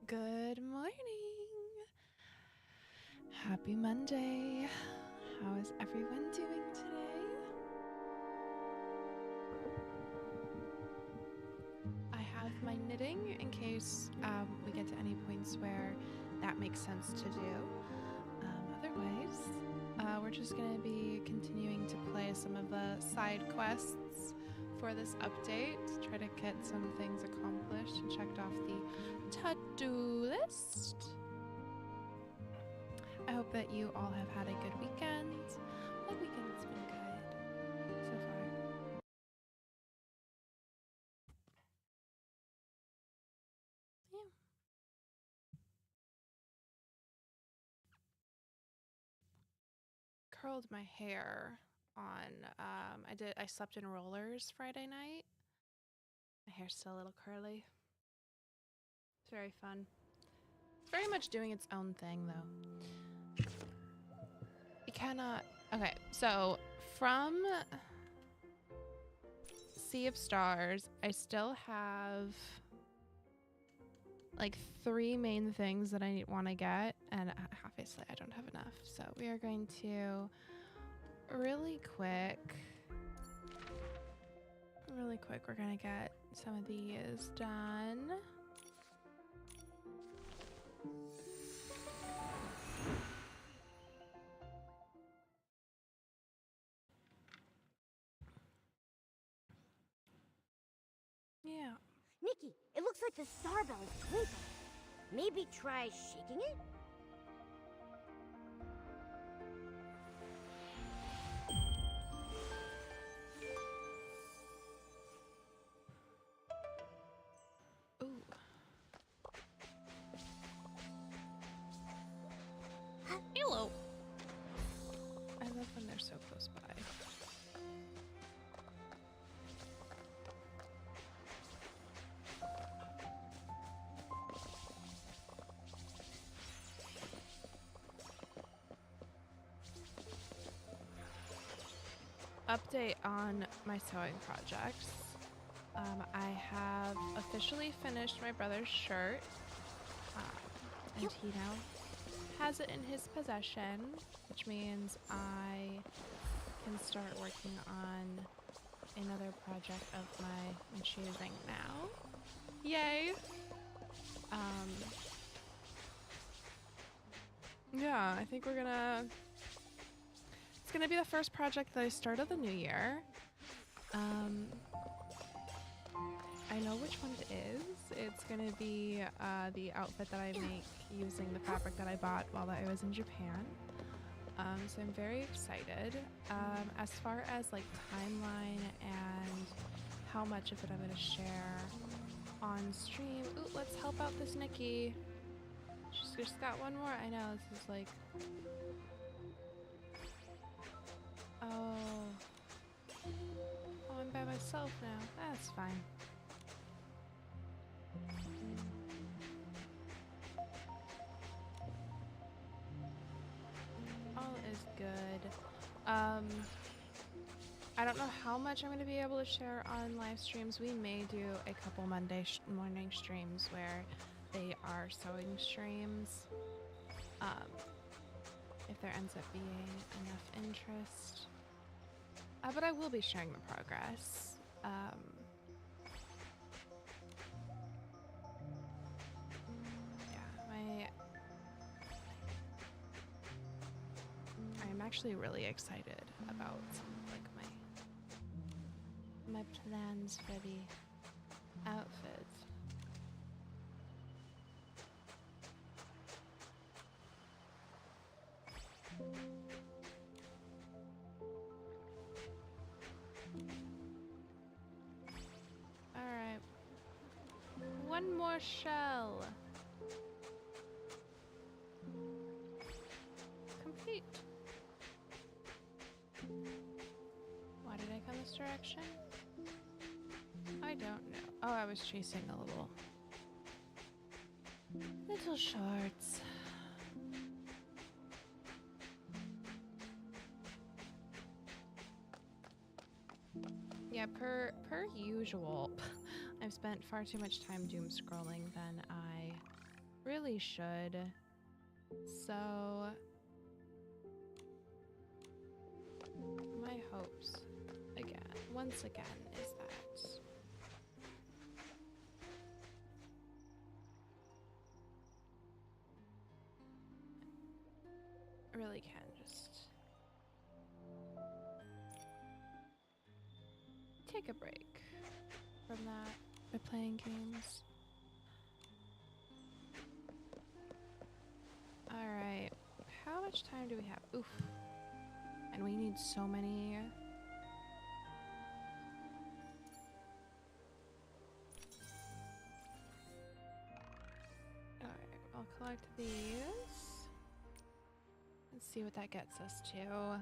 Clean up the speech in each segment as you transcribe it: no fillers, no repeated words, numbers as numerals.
Good morning. Happy Monday. How is everyone doing today? I have my knitting in case we get to any points where that makes sense to do. Otherwise, we're just going to be continuing to play some of the side quests for this update, try to get some things accomplished and checked off the to-do list. I hope that you all have had a good weekend. My weekend's been good so far. Yeah. Curled my hair on I slept in rollers Friday night. My hair's still a little curly. It's very fun. It's very much doing its own thing though. You cannot. Okay, so from Sea of Stars, I still have like 3 main things that I want to get, and obviously I don't have enough. So we are going to really quick, we're gonna get some of these done. Yeah. Nikki, it looks like the star bell is twinkling. Maybe try shaking it? Ooh. Hello. I love when they're so close by. Update on my sewing projects. I have officially finished my brother's shirt, and he now has it in his possession, which means I can start working on another project of my choosing now. Yay! Yeah, I think it's gonna be the first project that I start of the new year. I know which one it is. It's gonna be the outfit that I make using the fabric that I bought while I was in Japan. So I'm very excited. As far as like timeline and how much of it I'm going to share on stream. Ooh, let's help out this Nikki. She's just got one more. I know, this is like... Oh. Oh, I'm by myself now. That's fine. All is good. I don't know how much I'm going to be able to share on live streams. We may do a couple Monday morning streams where they are sewing streams. If there ends up being enough interest. But I will be sharing the progress. Yeah, I'm actually really excited about some of like my plans for the outfits. All right, one more shell. Complete. Why did I come this direction? I don't know. Oh, I was chasing a little shorts. Yeah, per usual, I've spent far too much time doom scrolling than I really should. So my hopes once again is that I really can just take a break from that by playing games. Alright, how much time do we have? Oof. And we need so many. Alright, I'll collect these. Let's see what that gets us to.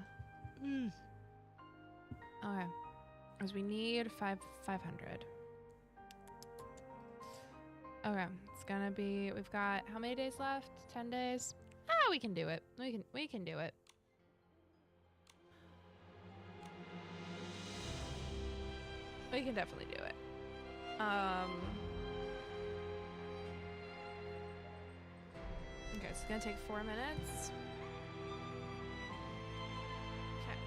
Okay. Because we need 500. Okay, it's gonna be, we've got how many days left? 10 days? Ah, we can do it. We can do it. We can definitely do it. Okay, it's gonna take 4 minutes. Okay.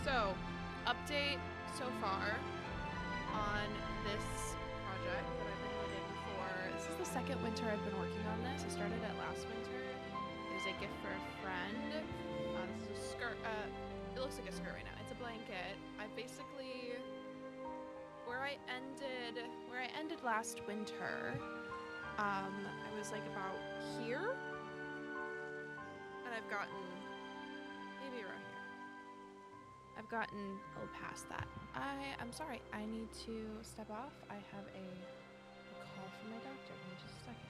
So, update so far on this project that I've been living for. This is the second winter I've been working on this. I started it last winter. It was a gift for a friend. This is a skirt. It looks like a skirt right now. It's a blanket. I basically where I ended last winter. I was like about here, and I've gotten maybe around here. I've gotten a little past that. I'm sorry. I need to step off. I have a call from my doctor. Give me just a second.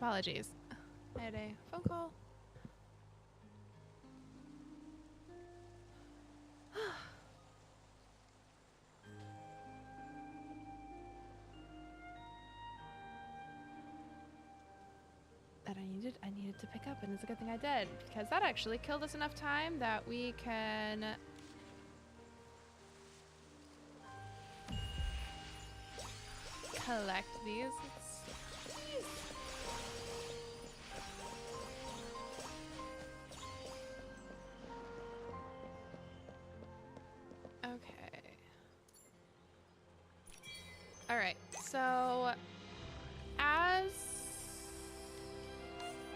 Apologies. I had a phone call. That I needed to pick up, and it's a good thing I did, because that actually killed us enough time that we can collect these. Jeez. Okay. All right. So as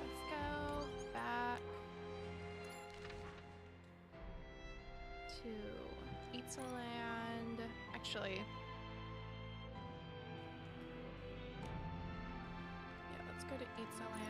let's go back to Itzaland. Actually, yeah, let's go to Itzaland.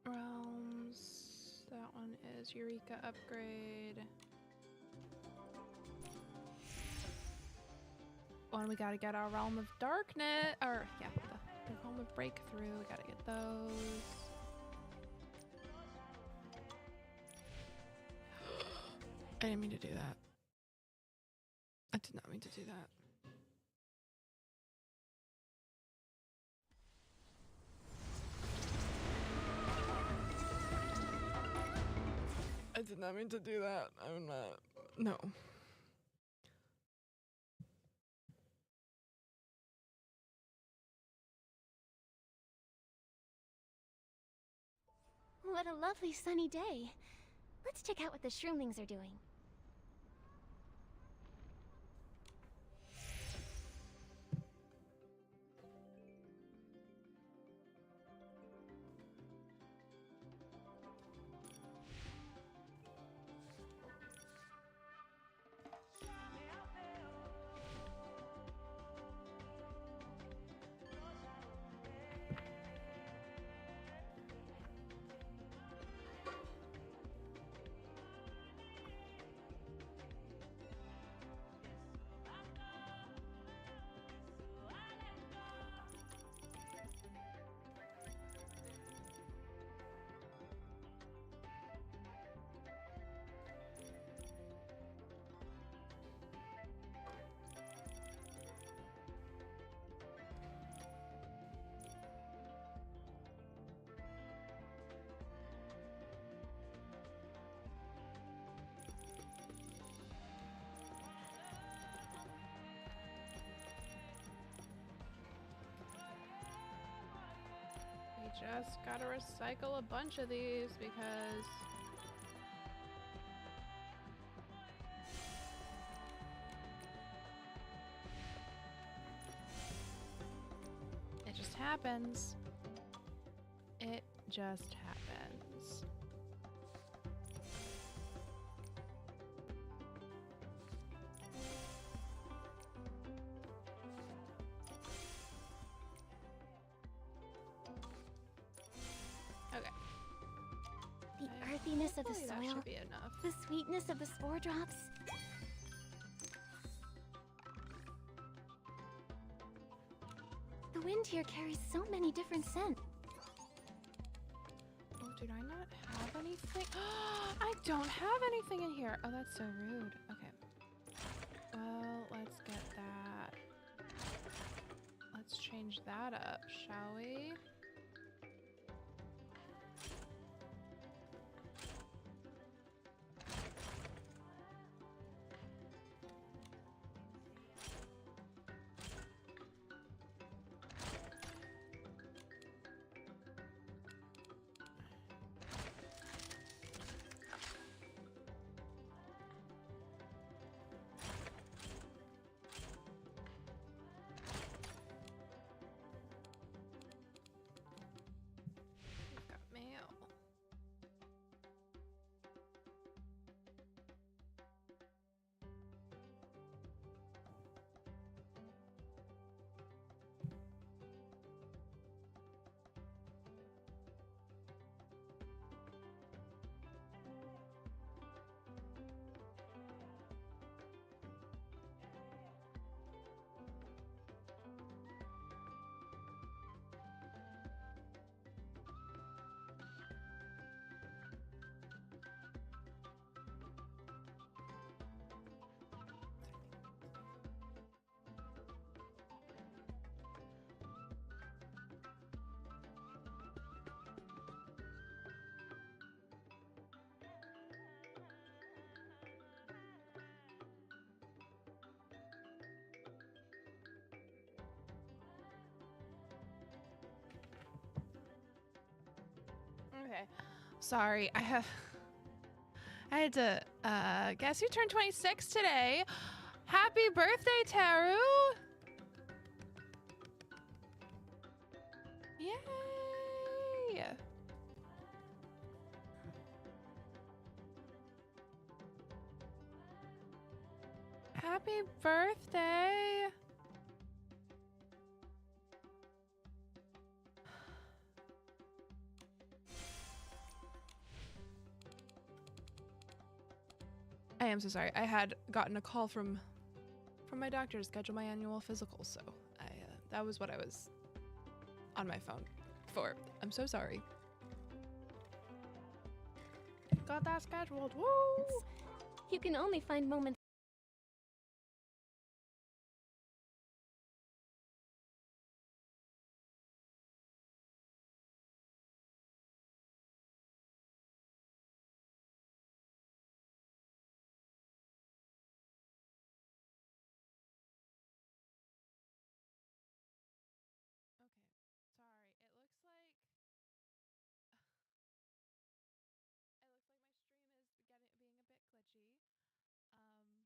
Realms. That one is Eureka upgrade. One, we gotta get our Realm of Darkness, or yeah, the Realm of Breakthrough. We gotta get those. I didn't mean to do that. I did not mean to do that. I did not mean to do that. I'm not. No. What a lovely sunny day. Let's check out what the shroomlings are doing. Just gotta recycle a bunch of these because it just happens. It just happens. The earthiness of the Hopefully that soil, should be enough. the sweetness of the spore drops. The wind here carries so many different scents. Oh, did I not have anything? I don't have anything in here. Oh, that's so rude. Okay. Well, let's get that. Let's change that up, shall we? Okay. Sorry, I had to guess you turned 26 today. Happy birthday, Taru! Yay! Happy birthday! I am so sorry. I had gotten a call from my doctor to schedule my annual physical, so that was what I was on my phone for. I'm so sorry. Got that scheduled. Woo! You can only find moments. Okay. Sorry. It looks like my stream is being a bit glitchy.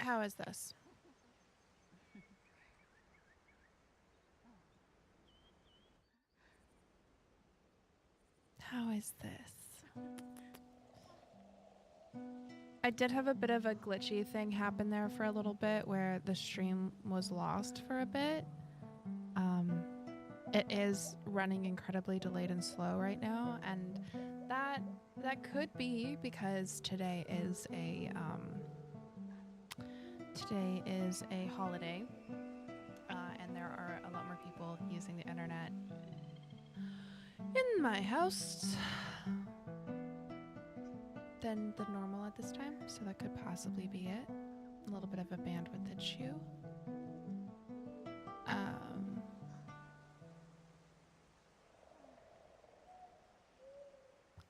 How is this? How is this? I did have a bit of a glitchy thing happen there for a little bit where the stream was lost for a bit. It is running incredibly delayed and slow right now, and that could be because today is a holiday, and there are a lot more people using the internet in my house than the normal at this time, so that could possibly be it. A little bit of a bandwidth issue.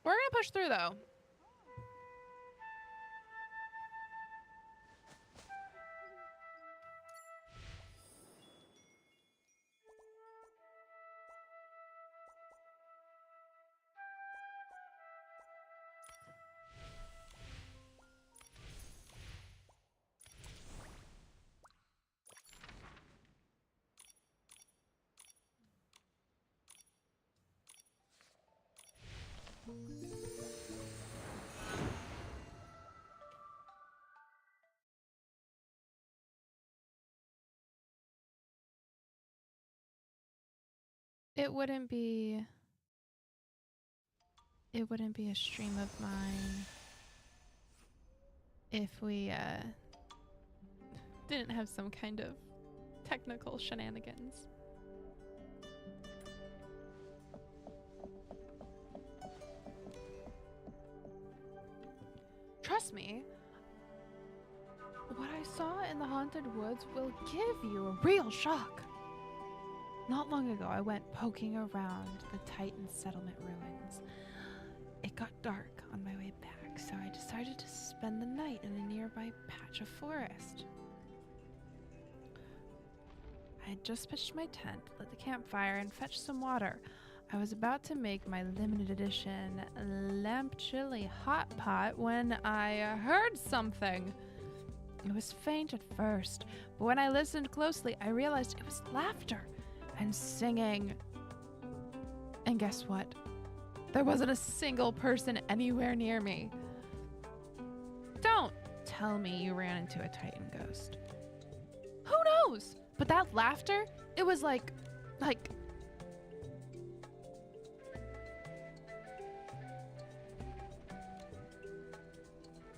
We're gonna push through though. It wouldn't be a stream of mine if we didn't have some kind of technical shenanigans. Trust me, what I saw in the haunted woods will give you a real shock. Not long ago, I went poking around the Titan settlement ruins. It got dark on my way back, so I decided to spend the night in a nearby patch of forest. I had just pitched my tent, lit the campfire, and fetched some water. I was about to make my limited edition lamp chili hot pot when I heard something. It was faint at first, but when I listened closely, I realized it was laughter and singing. And guess what? There wasn't a single person anywhere near me. Don't tell me you ran into a Titan ghost. Who knows? But that laughter, it was like...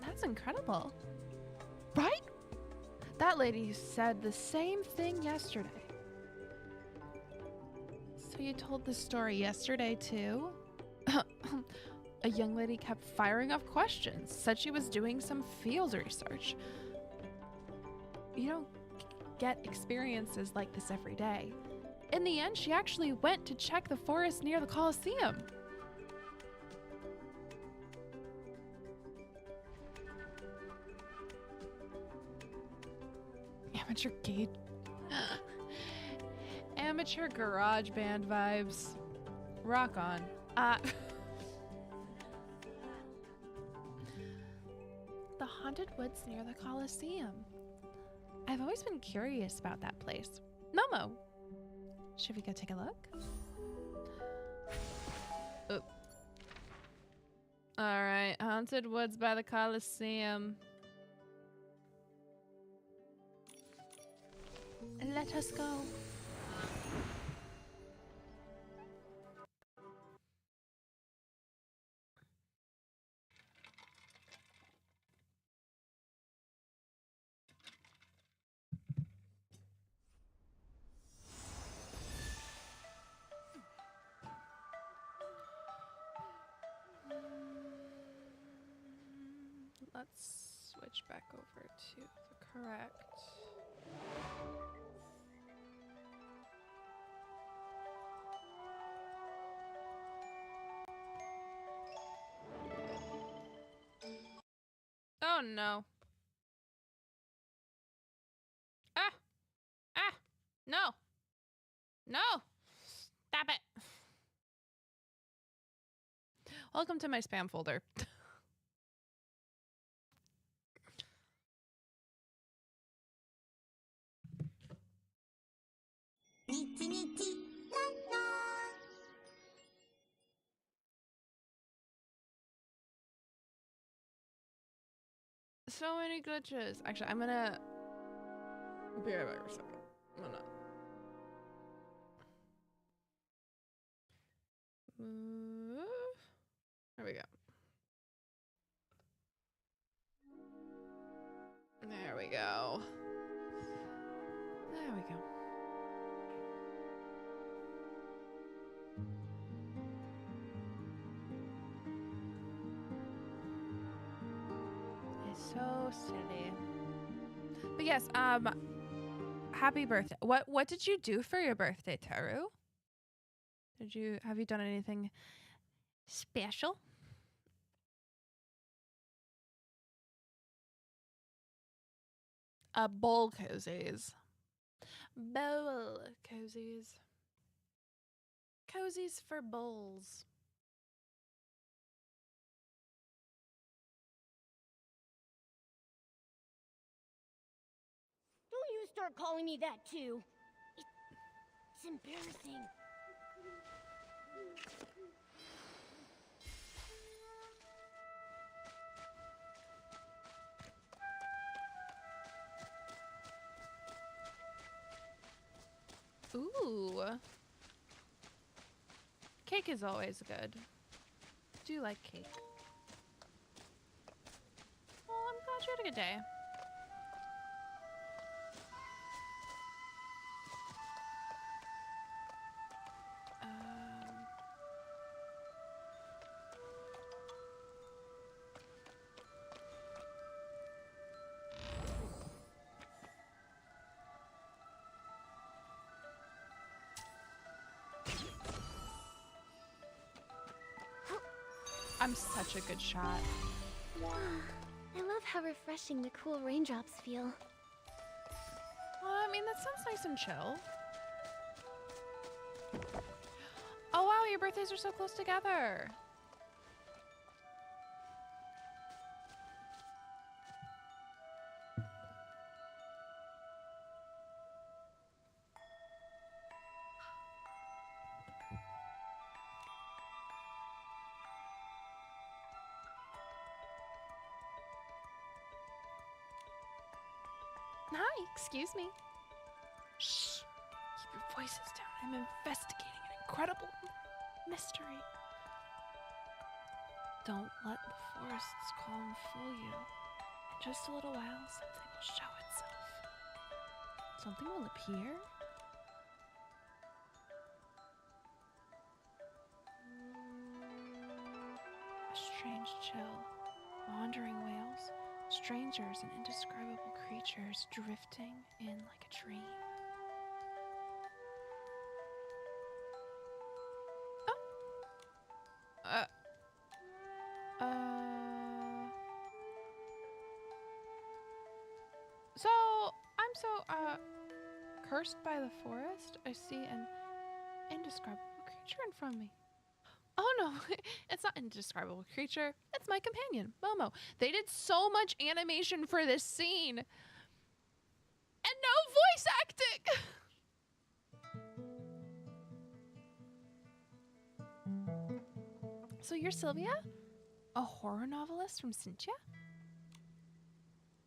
That's incredible. Right? That lady said the same thing yesterday. So you told this story yesterday too? A young lady kept firing off questions, said she was doing some field research. You don't get experiences like this every day. In the end, she actually went to check the forest near the Coliseum. Amateur gate. Amateur garage band vibes. Rock on. The haunted woods near the Coliseum. I've always been curious about that place. Momo, should we go take a look? Oh. Alright, haunted woods by the Coliseum. Let us go. Let's switch back over to the correct. Oh no. Ah! Ah! No! No! Stop it! Welcome to my spam folder. Nikki, Nikki, la la. So many glitches. Actually, I'm gonna be right back for a second. I'm gonna move. There we go. There we go. There we go. It's so silly. But yes, happy birthday. What did you do for your birthday, Teru? Have you done anything special? Bowl cozies. Bowl cozies. Cozies for bowls. Don't you start calling me that too. It's embarrassing. Ooh. Cake is always good. Do you like cake? Well, I'm glad you had a good day. I'm such a good shot. I love how refreshing the cool raindrops feel. Well, I mean, that sounds nice and chill. Oh, wow, your birthdays are so close together. Hi, excuse me. Shh. Keep your voices down. I'm investigating an incredible mystery. Don't let the forest's calm fool you. In just a little while, something will show itself. Something will appear? A strange chill. Wandering whales. Strangers and indescribable creatures drifting in like a dream. Oh. So, I'm so, cursed by the forest. I see an indescribable creature in front of me. Oh no, it's not an indescribable creature. It's my companion, Momo. They did so much animation for this scene. And no voice acting! So you're Sylvia? A horror novelist from Cynthia?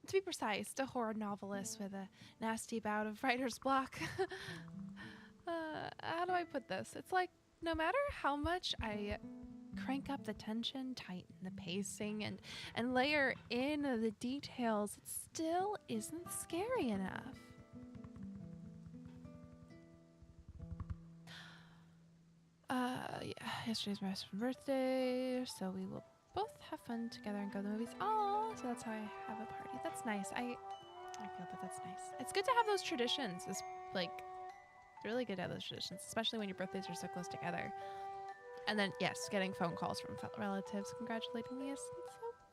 To be precise, a horror novelist with a nasty bout of writer's block. How do I put this? It's like, no matter how much I crank up the tension, tighten the pacing, and layer in the details, it still isn't scary enough. Yeah, yesterday's my best friend's birthday, so we will both have fun together and go to the movies. Oh, so that's how I have a party. That's nice. I feel that that's nice. It's good to have those traditions. It's like really good to have those traditions, especially when your birthdays are so close together. And then, yes, getting phone calls from relatives congratulating me is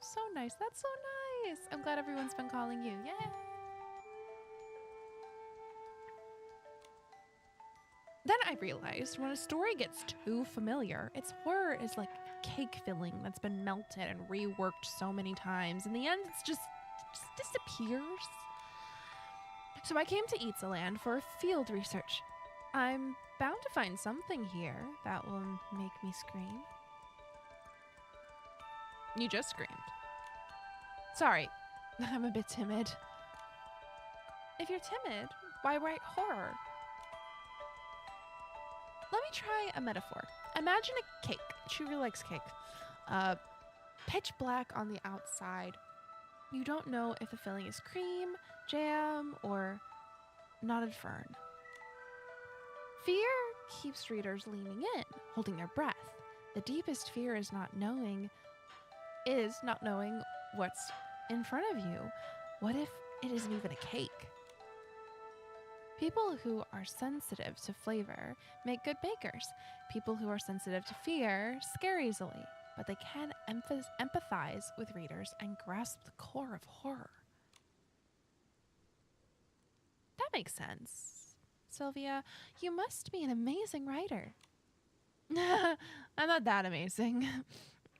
so nice. That's so nice. I'm glad everyone's been calling you. Yay! Then I realized when a story gets too familiar, its horror is like cake filling that's been melted and reworked so many times. In the end, it just disappears. So I came to Itzaland for field research. I'm bound to find something here that will make me scream. You just screamed. Sorry, I'm a bit timid. If you're timid, why write horror? Let me try a metaphor. Imagine a cake. She really likes cake. Pitch black on the outside. You don't know if the filling is cream, jam, or knotted fern. Fear keeps readers leaning in, holding their breath. The deepest fear is not knowing what's in front of you. What if it isn't even a cake? People who are sensitive to flavor make good bakers. People who are sensitive to fear scare easily, but they can empathize with readers and grasp the core of horror. That makes sense. Sylvia, you must be an amazing writer. I'm not that amazing.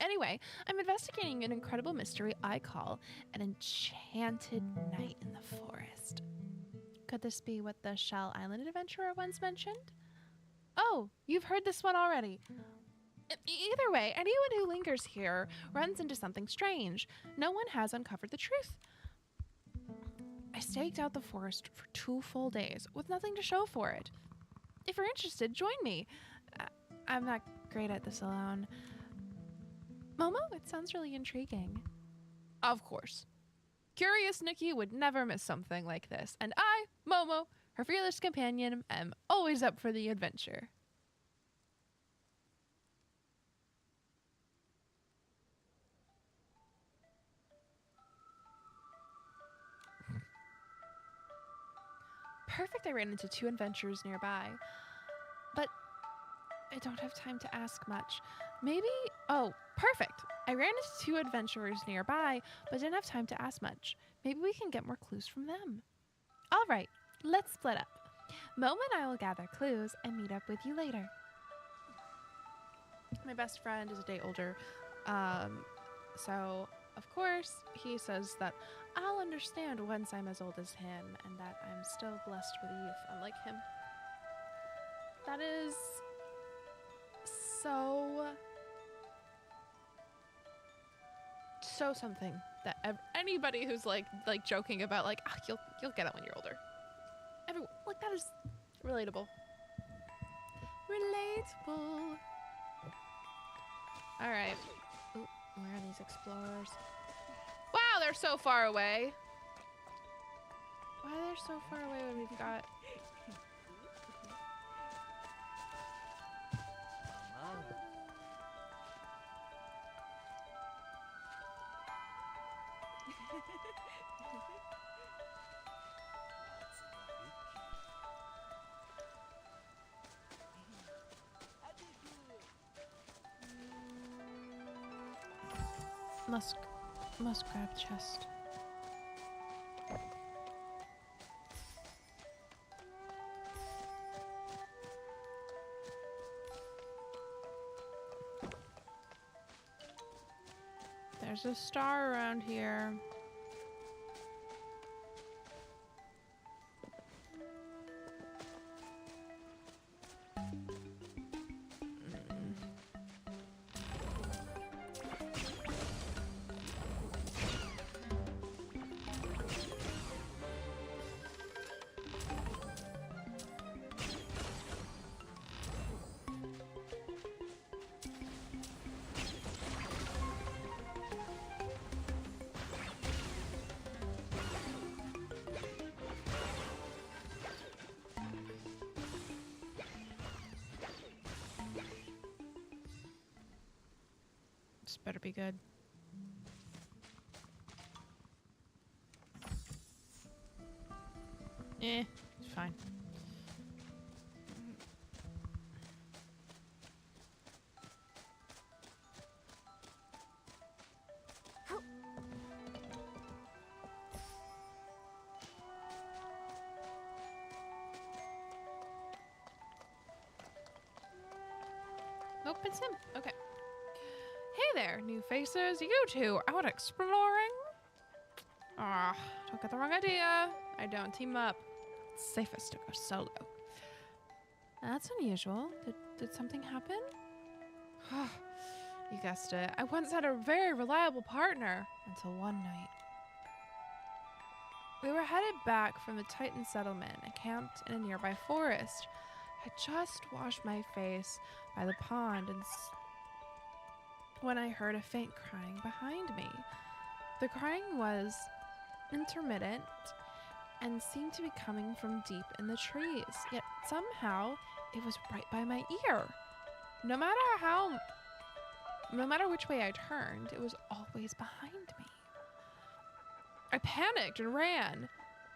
Anyway, I'm investigating an incredible mystery I call An Enchanted Night in the Forest. Could this be what the Shell Island adventurer once mentioned? Oh, you've heard this one already. Either way, anyone who lingers here runs into something strange. No one has uncovered the truth. I staked out the forest for 2 full days with nothing to show for it. If you're interested, join me. I'm not great at this alone. Momo, it sounds really intriguing. Of course. Curious Nikki would never miss something like this, and I, Momo, her fearless companion, am always up for the adventure. Perfect, I ran into 2 adventurers nearby. But I don't have time to ask much. Maybe... Oh, perfect. I ran into 2 adventurers nearby, but didn't have time to ask much. Maybe we can get more clues from them. All right, let's split up. Momo and I will gather clues and meet up with you later. My best friend is a day older, so of course he says that I'll understand once I'm as old as him and that I'm still blessed with youth unlike him. That is so something that anybody who's like joking about like you'll get it when you're older. Everyone, like, that is relatable. Relatable. All right. Ooh, where are these explorers? Wow, they're so far away. Why are they so far away when we've got... Must grab chest. There's a star around here. This better be good. It's fine. Nope, it's him. Okay. Hey there, new faces. You two out exploring? Ah, don't get the wrong idea. I don't team up. It's safest to go solo. That's unusual. Did something happen? You guessed it. I once had a very reliable partner until one night. We were headed back from the Titan settlement and camped in a nearby forest. I just washed my face by the pond when I heard a faint crying behind me. The crying was intermittent and seemed to be coming from deep in the trees, yet somehow it was right by my ear. No matter which way I turned, it was always behind me. I panicked and ran,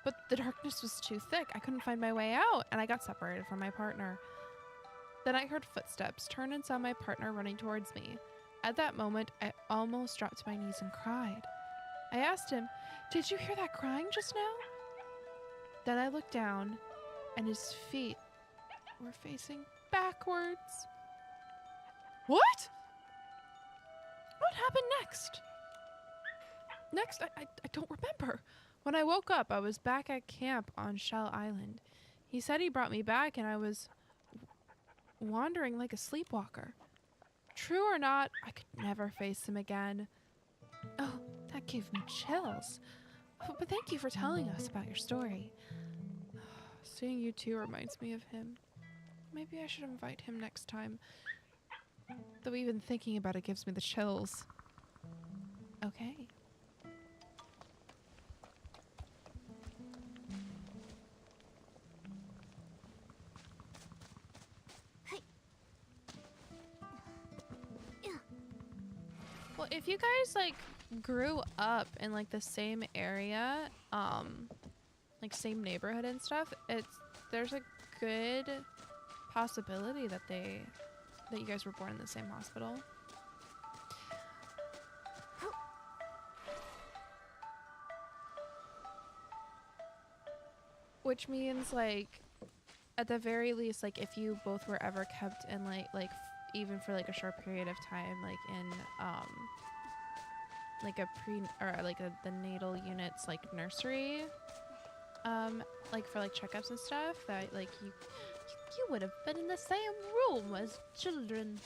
but the darkness was too thick. I couldn't find my way out, and I got separated from my partner. Then I heard footsteps, turned and saw my partner running towards me. At that moment, I almost dropped to my knees and cried. I asked him, "Did you hear that crying just now?" Then I looked down, and his feet were facing backwards. What? What happened next? I don't remember. When I woke up, I was back at camp on Shell Island. He said he brought me back, and I was wandering like a sleepwalker. True or not, I could never face him again. Oh, that gave me chills. But thank you for telling us about your story. Seeing you two reminds me of him. Maybe I should invite him next time. Though even thinking about it gives me the chills. Okay. Well, if you guys like grew up in like the same area, like same neighborhood and stuff, there's a good possibility that you guys were born in the same hospital. Which means like at the very least, like if you both were ever kept in like even for like a short period of time, like in like a the natal units like nursery, like for like checkups and stuff, that like you would have been in the same room as children.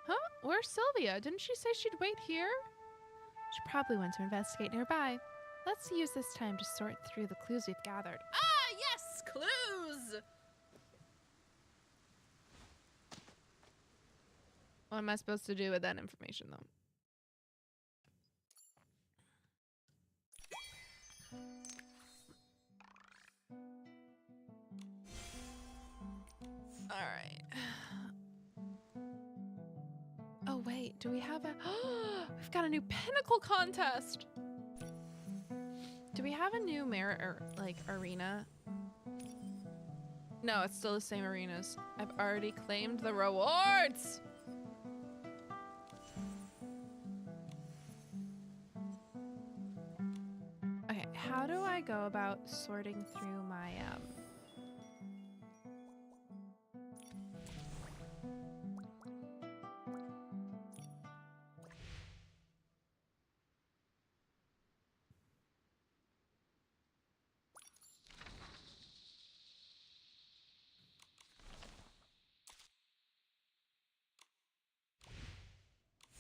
Huh? Where's Sylvia? Didn't she say she'd wait here? She probably went to investigate nearby. Let's use this time to sort through the clues we've gathered. Ah, yes, clues! What am I supposed to do with that information, though? Alright. Oh, wait. Do we have a... We've got a new pinnacle contest! Do we have a new arena? No, it's still the same arenas. I've already claimed the rewards! Okay, how do I go about sorting through my,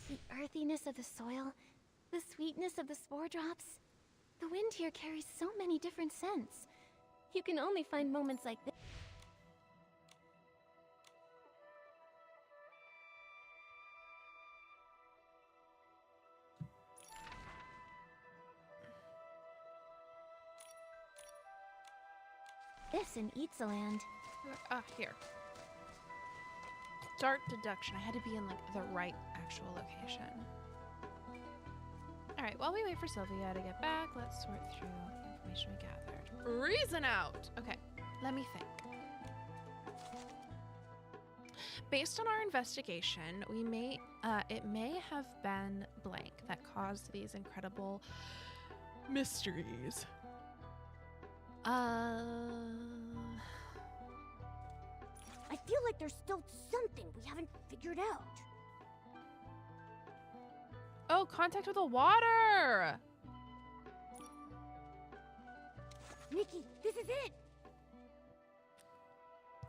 The earthiness of the soil, the sweetness of the spore drops. The wind here carries so many different scents. You can only find moments like this. This in Itzaland. here. Start deduction. I had to be in, like, the right actual location. Alright, while we wait for Sylvia to get back, let's sort through the information we gathered. Reason out! Okay, let me think. Based on our investigation, it may have been blank that caused these incredible mysteries. I feel like there's still something we haven't figured out. Oh, contact with the water! Nikki, this is it!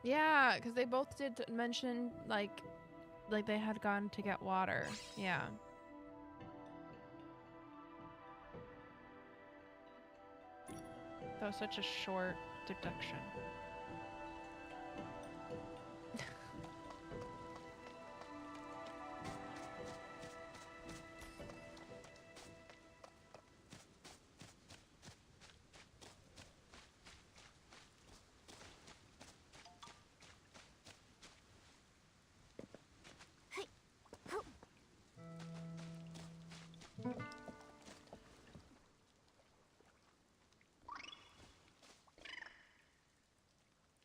Yeah, because they both did mention, like they had gone to get water. Yeah. That was such a short deduction.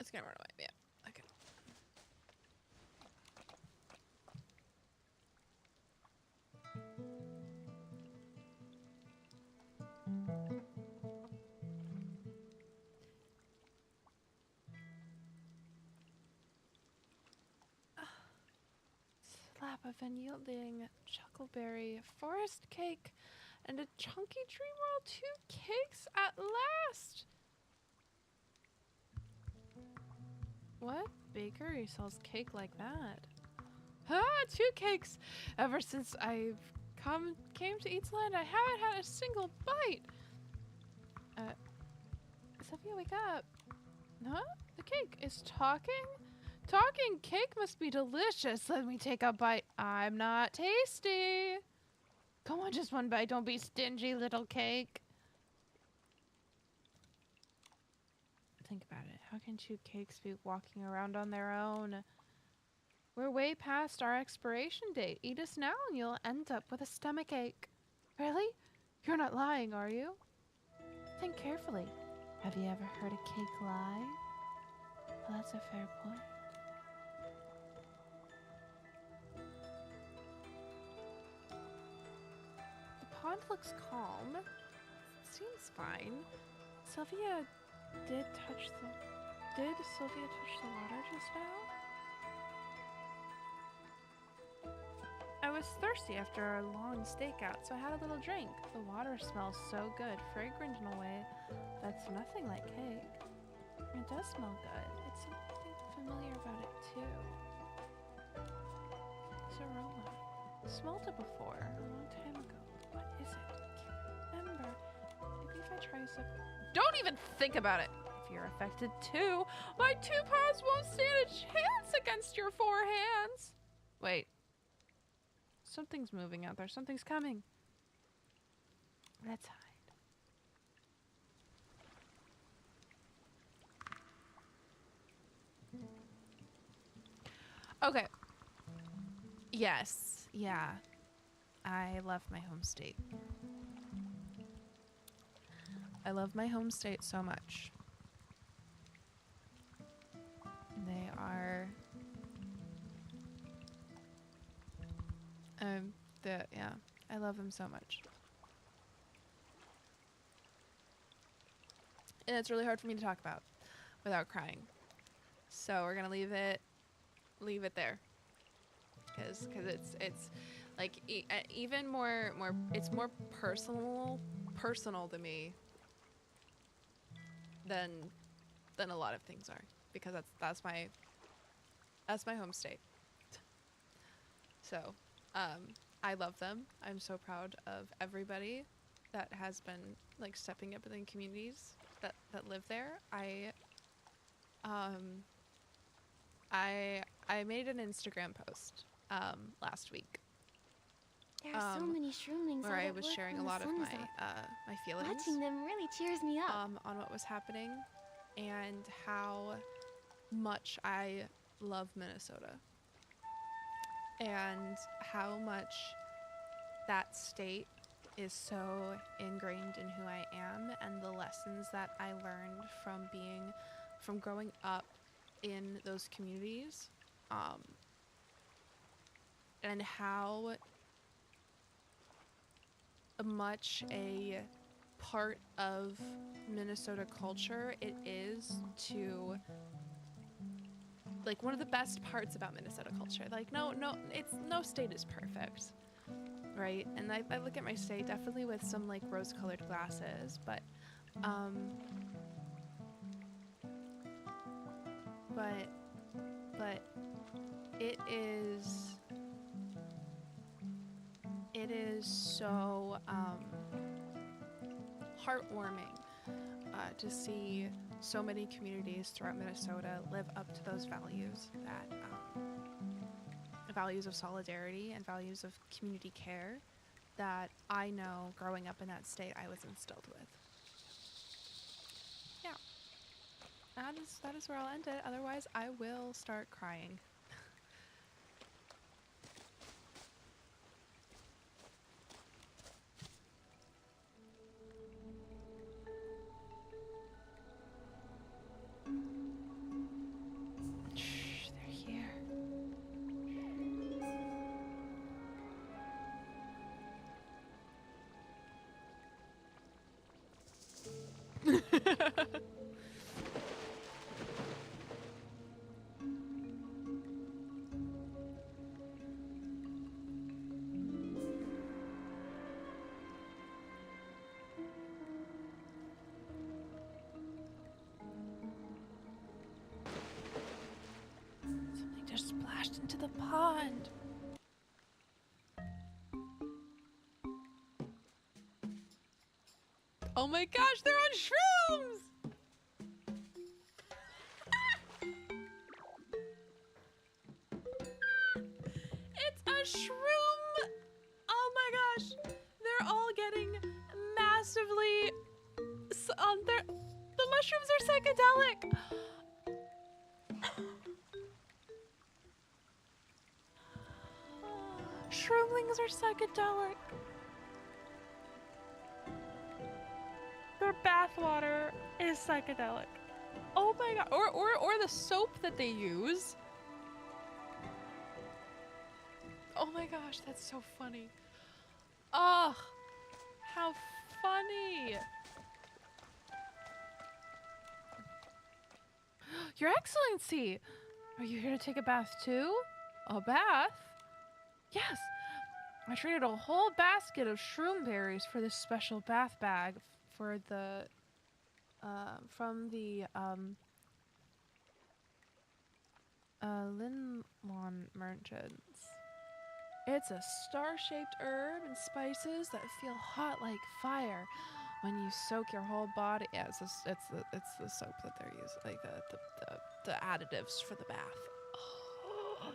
It's gonna run away. Yeah. Okay. Slap of unyielding chuckleberry forest cake and a chunky dream world 2 cakes at last. What bakery sells cake like that? Ah, 2 cakes! Ever since I've came to Itzaland, I haven't had a single bite. Sophia, wake up. Huh? The cake is talking? Talking cake must be delicious. Let me take a bite. I'm not tasty. Come on, just one bite. Don't be stingy, little cake. Think about it. How can 2 cakes be walking around on their own? We're way past our expiration date. Eat us now and you'll end up with a stomachache. Really? You're not lying, are you? Think carefully. Have you ever heard a cake lie? Well, that's a fair point. The pond looks calm. Seems fine. Sylvia did Sylvia touch the water just now? I was thirsty after our long stakeout, so I had a little drink. The water smells so good, fragrant in a way that's nothing like cake. It does smell good. It's something familiar about it too. This aroma. Smelled it before, a long time ago. What is it? Can't remember. Maybe if I try some. Don't even think about it! If you're affected too, my 2 paws won't stand a chance against your 4 hands! Wait. Something's moving out there. Something's coming. Let's hide. Okay. Yes. Yeah. I love my home state. I love my home state so much. They are... yeah, I love them so much. And it's really hard for me to talk about without crying. So we're gonna leave it there. Cause it's like even more it's more personal to me than a lot of things are, because that's my home state. So I love them. I'm so proud of everybody that has been like stepping up in the communities that live there. I made an Instagram post last week. There are so many shroomlings where out I at was work sharing when a the lot of sun is my up. my feelings Watching them really cheers me up. on what was happening and how much I love Minnesota and how much that state is so ingrained in who I am and the lessons that I learned from growing up in those communities, and how much a part of Minnesota culture it is to, like, one of the best parts about Minnesota culture. Like, no state is perfect, right? And I look at my state definitely with some like rose-colored glasses, but but it is so heartwarming to see so many communities throughout Minnesota live up to those values, that values of solidarity and values of community care that I know growing up in that state I was instilled with. Yeah, that is where I'll end it. Otherwise, I will start crying. Shh, they're here. Something just splashed into the pond. Oh my gosh, they're on shrooms! It's a shroom! Oh my gosh! They're all getting massively... the mushrooms are psychedelic! Shroomlings are psychedelic. Their bathwater is psychedelic. Oh my god. Or the soap that they use. Oh my gosh, that's so funny. Oh, how funny. Your Excellency, are you here to take a bath too? A bath? Yes. I traded a whole basket of shroom berries for this special bath bag for the from the Linlon merchants. It's a star-shaped herb and spices that feel hot like fire when you soak your whole body. Yeah, it's the soap that they're using, like the additives for the bath. Oh.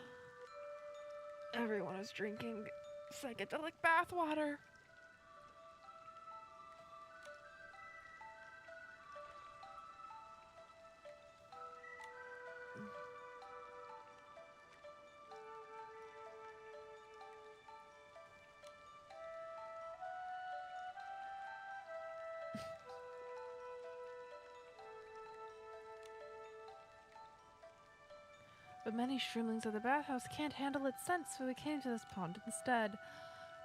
Everyone is drinking psychedelic bath water. But many shroomlings at the bathhouse can't handle its scent, so they came to this pond instead.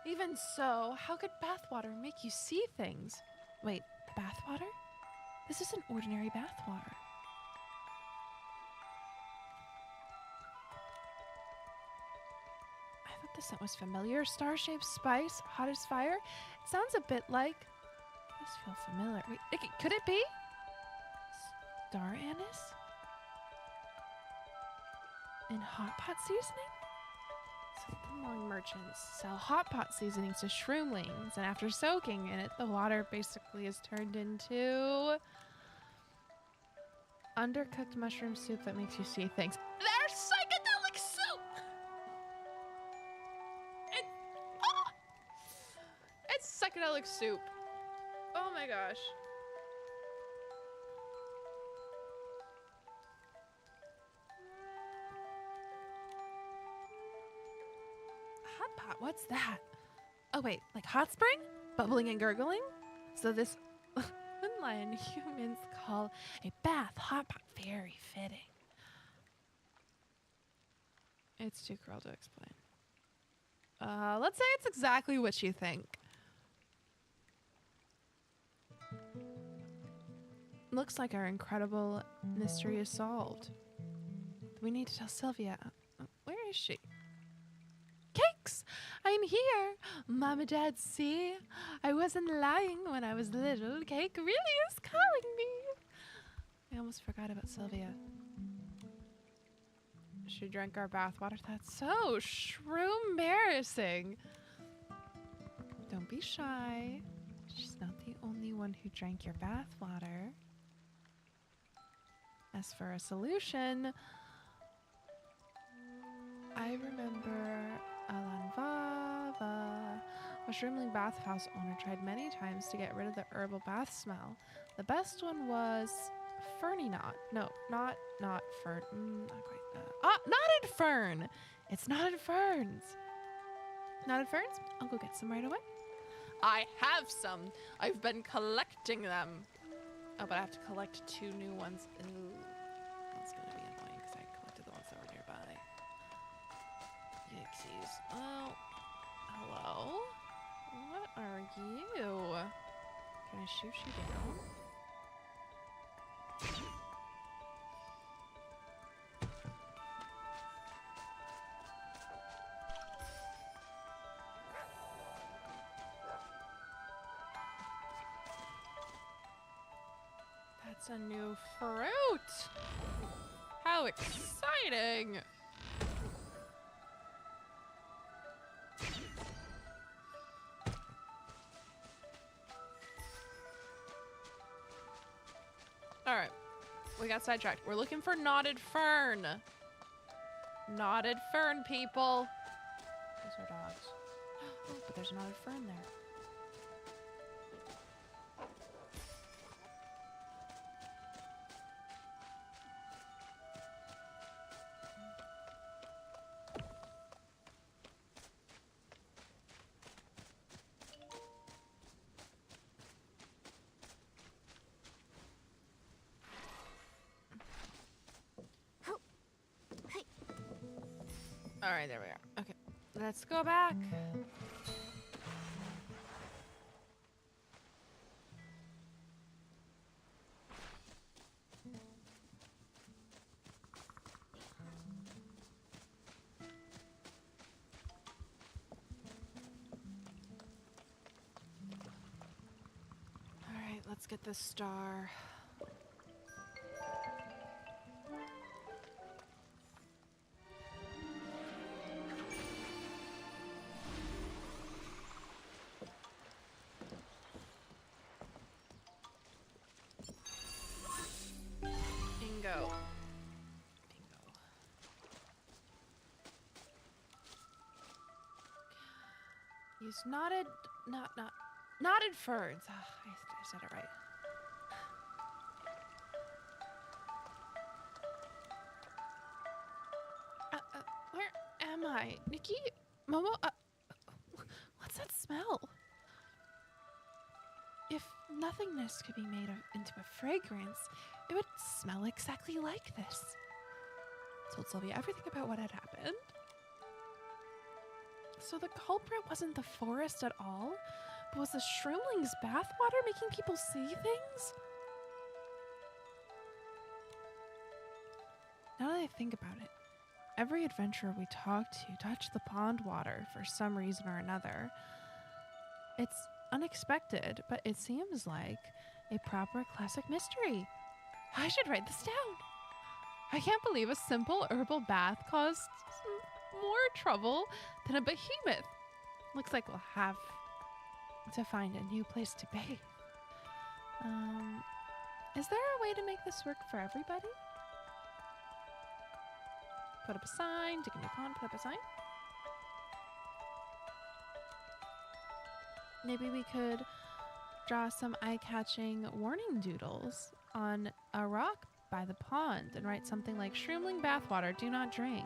Even so, how could bathwater make you see things? Wait, the bathwater? This isn't ordinary bathwater. I thought the scent was familiar. Star-shaped spice, hot as fire. It sounds a bit like... This feels familiar. Wait, could it be? Star anise? And hot pot seasoning? So the Long merchants sell hot pot seasonings to shroomlings, and after soaking in it, the water basically is turned into undercooked mushroom soup that makes you see things. There's psychedelic soup! It's psychedelic soup. Oh my gosh. Hot pot, what's that? Oh wait, like hot spring? Bubbling and gurgling? So this lion humans call a bath hot pot. Very fitting. It's too cruel to explain. Let's say it's exactly what you think. Looks like our incredible mystery is solved. We need to tell Sylvia. Where is she? Cakes! I'm here! Mom and Dad, see? I wasn't lying when I was little. Cake really is calling me. I almost forgot about Sylvia. She drank our bathwater. That's so shroom embarrassing. Don't be shy. She's not the only one who drank your bathwater. As for a solution, I remember Alan Vava, a shroomling bathhouse owner, tried many times to get rid of the herbal bath smell. The best one was Ferny Knot. No, not Fern. Not quite that. Knotted Fern! It's Knotted Ferns. Knotted Ferns? I'll go get some right away. I have some. I've been collecting them. Oh, but I have to collect 2 new ones. Ooh, that's gonna be annoying because I collected the ones that were nearby. Yikesies. Oh, hello? What are you? Can I shoot you down? That's a new fruit! How exciting! Alright, we got sidetracked. We're looking for knotted fern. Knotted fern, people. Those are dogs. Oh, but there's a knotted fern there. All right, there we are. Okay, let's go back. All right, let's get this star. Bingo. Use knotted ferns. Ah, I said it right. Where am I? Nikki? Momo? What's that smell? If nothingness could be made into a fragrance, it would smell exactly like this. I told Sylvia everything about what had happened. So the culprit wasn't the forest at all, but was the shroomling's bathwater making people see things? Now that I think about it, every adventurer we talked to touched the pond water for some reason or another. It's unexpected, but it seems like a proper classic mystery. I should write this down. I can't believe a simple herbal bath caused more trouble than a behemoth. Looks like we'll have to find a new place to bathe. Is there a way to make this work for everybody? Put up a sign, dig a new pond, put up a sign. Maybe we could draw some eye-catching warning doodles on a rock by the pond and write something like shroomling bathwater, do not drink.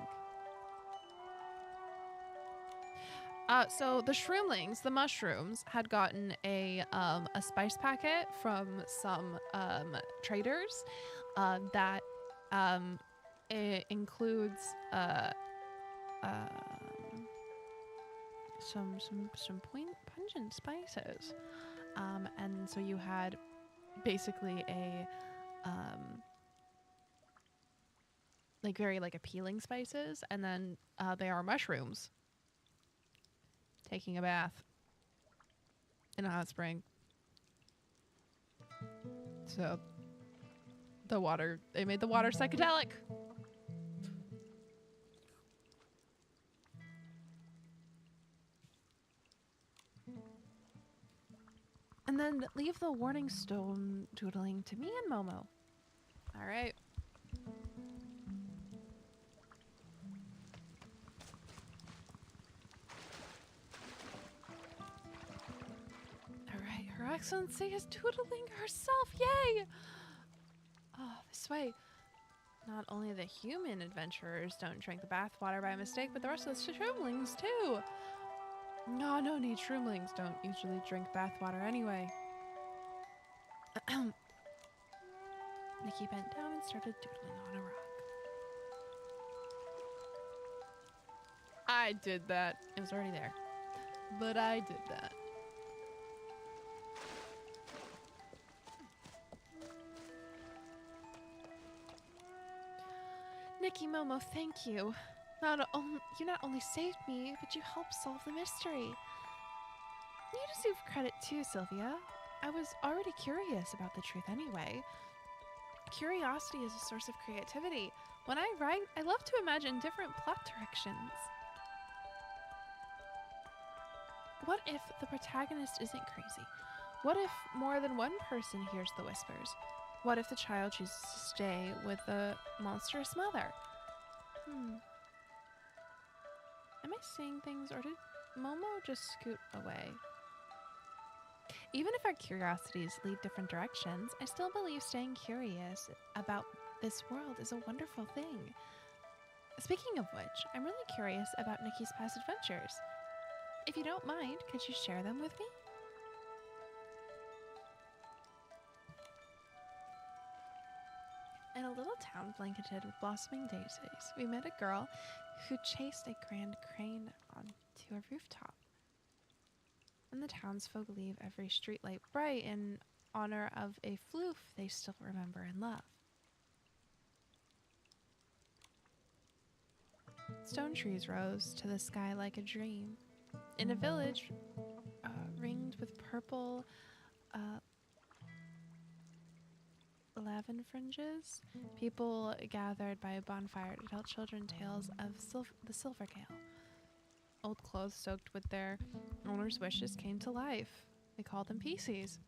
So the shroomlings, the mushrooms, had gotten a spice packet from some traders that it includes some pungent spices, and so you had basically a like very like appealing spices, and then they are mushrooms taking a bath in a hot spring. So the water, they made the water psychedelic. And then leave the warning stone doodling to me and Momo. All right. All right, Her Excellency is doodling herself. Yay! Oh, this way. Not only the human adventurers don't drink the bathwater by mistake, but the rest of the shroomlings too. No, no need. Shroomlings don't usually drink bathwater anyway. Nikki bent down and started doodling on a rock. I did that. It was already there. But I did that. Nikki, Momo, thank you. You not only saved me, but you helped solve the mystery. You deserve credit too, Sylvia. I was already curious about the truth anyway. Curiosity is a source of creativity. When I write, I love to imagine different plot directions. What if the protagonist isn't crazy? What if more than one person hears the whispers? What if the child chooses to stay with the monstrous mother? Am I saying things, or did Momo just scoot away? Even if our curiosities lead different directions, I still believe staying curious about this world is a wonderful thing. Speaking of which, I'm really curious about Nikki's past adventures. If you don't mind, could you share them with me? In a little town blanketed with blossoming daisies, we met a girl who chased a grand crane onto a rooftop. And the townsfolk leave every streetlight bright in honor of a floof they still remember and love. Stone trees rose to the sky like a dream. In a village ringed with purple lavender fringes, people gathered by a bonfire to tell children tales of the Silver Gale. Old clothes soaked with their owner's wishes came to life. They called them pieces.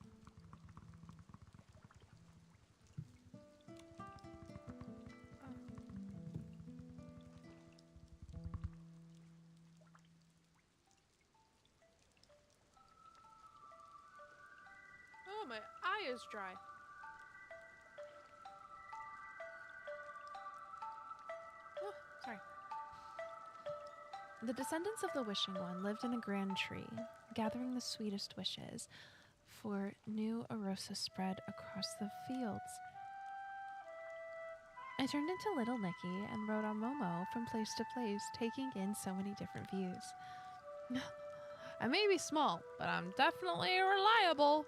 Oh, my eye is dry. Oh, sorry. The descendants of the Wishing One lived in a grand tree, gathering the sweetest wishes, for new Arosa spread across the fields. I turned into little Nikki and rode on Momo from place to place, taking in so many different views. I may be small, but I'm definitely reliable.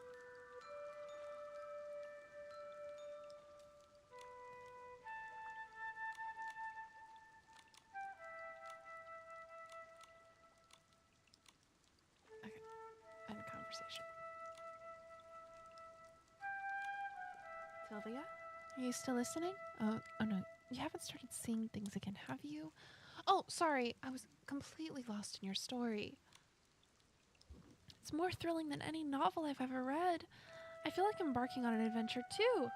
End conversation. Sylvia? Are you still listening? Oh no. You haven't started seeing things again, have you? Oh, sorry. I was completely lost in your story. It's more thrilling than any novel I've ever read. I feel like embarking on an adventure too,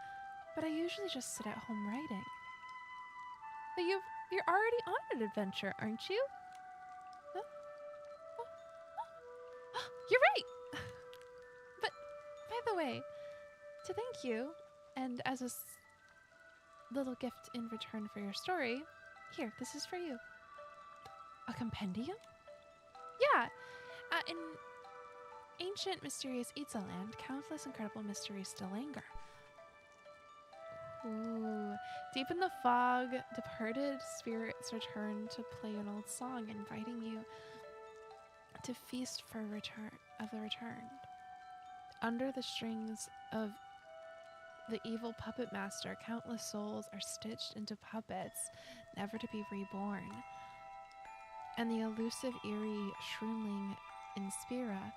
but I usually just sit at home writing. But you're already on an adventure, aren't you? Huh? You're right! But, by the way, to thank you, and as a little gift in return for your story, here, this is for you. A compendium? Yeah, in ancient, mysterious Itzaland, countless incredible mysteries still linger. Ooh. Deep in the fog, departed spirits return to play an old song, inviting you to feast for the returned. Under the strings of the evil puppet master, countless souls are stitched into puppets, never to be reborn. And the elusive, eerie shroomling Inspira,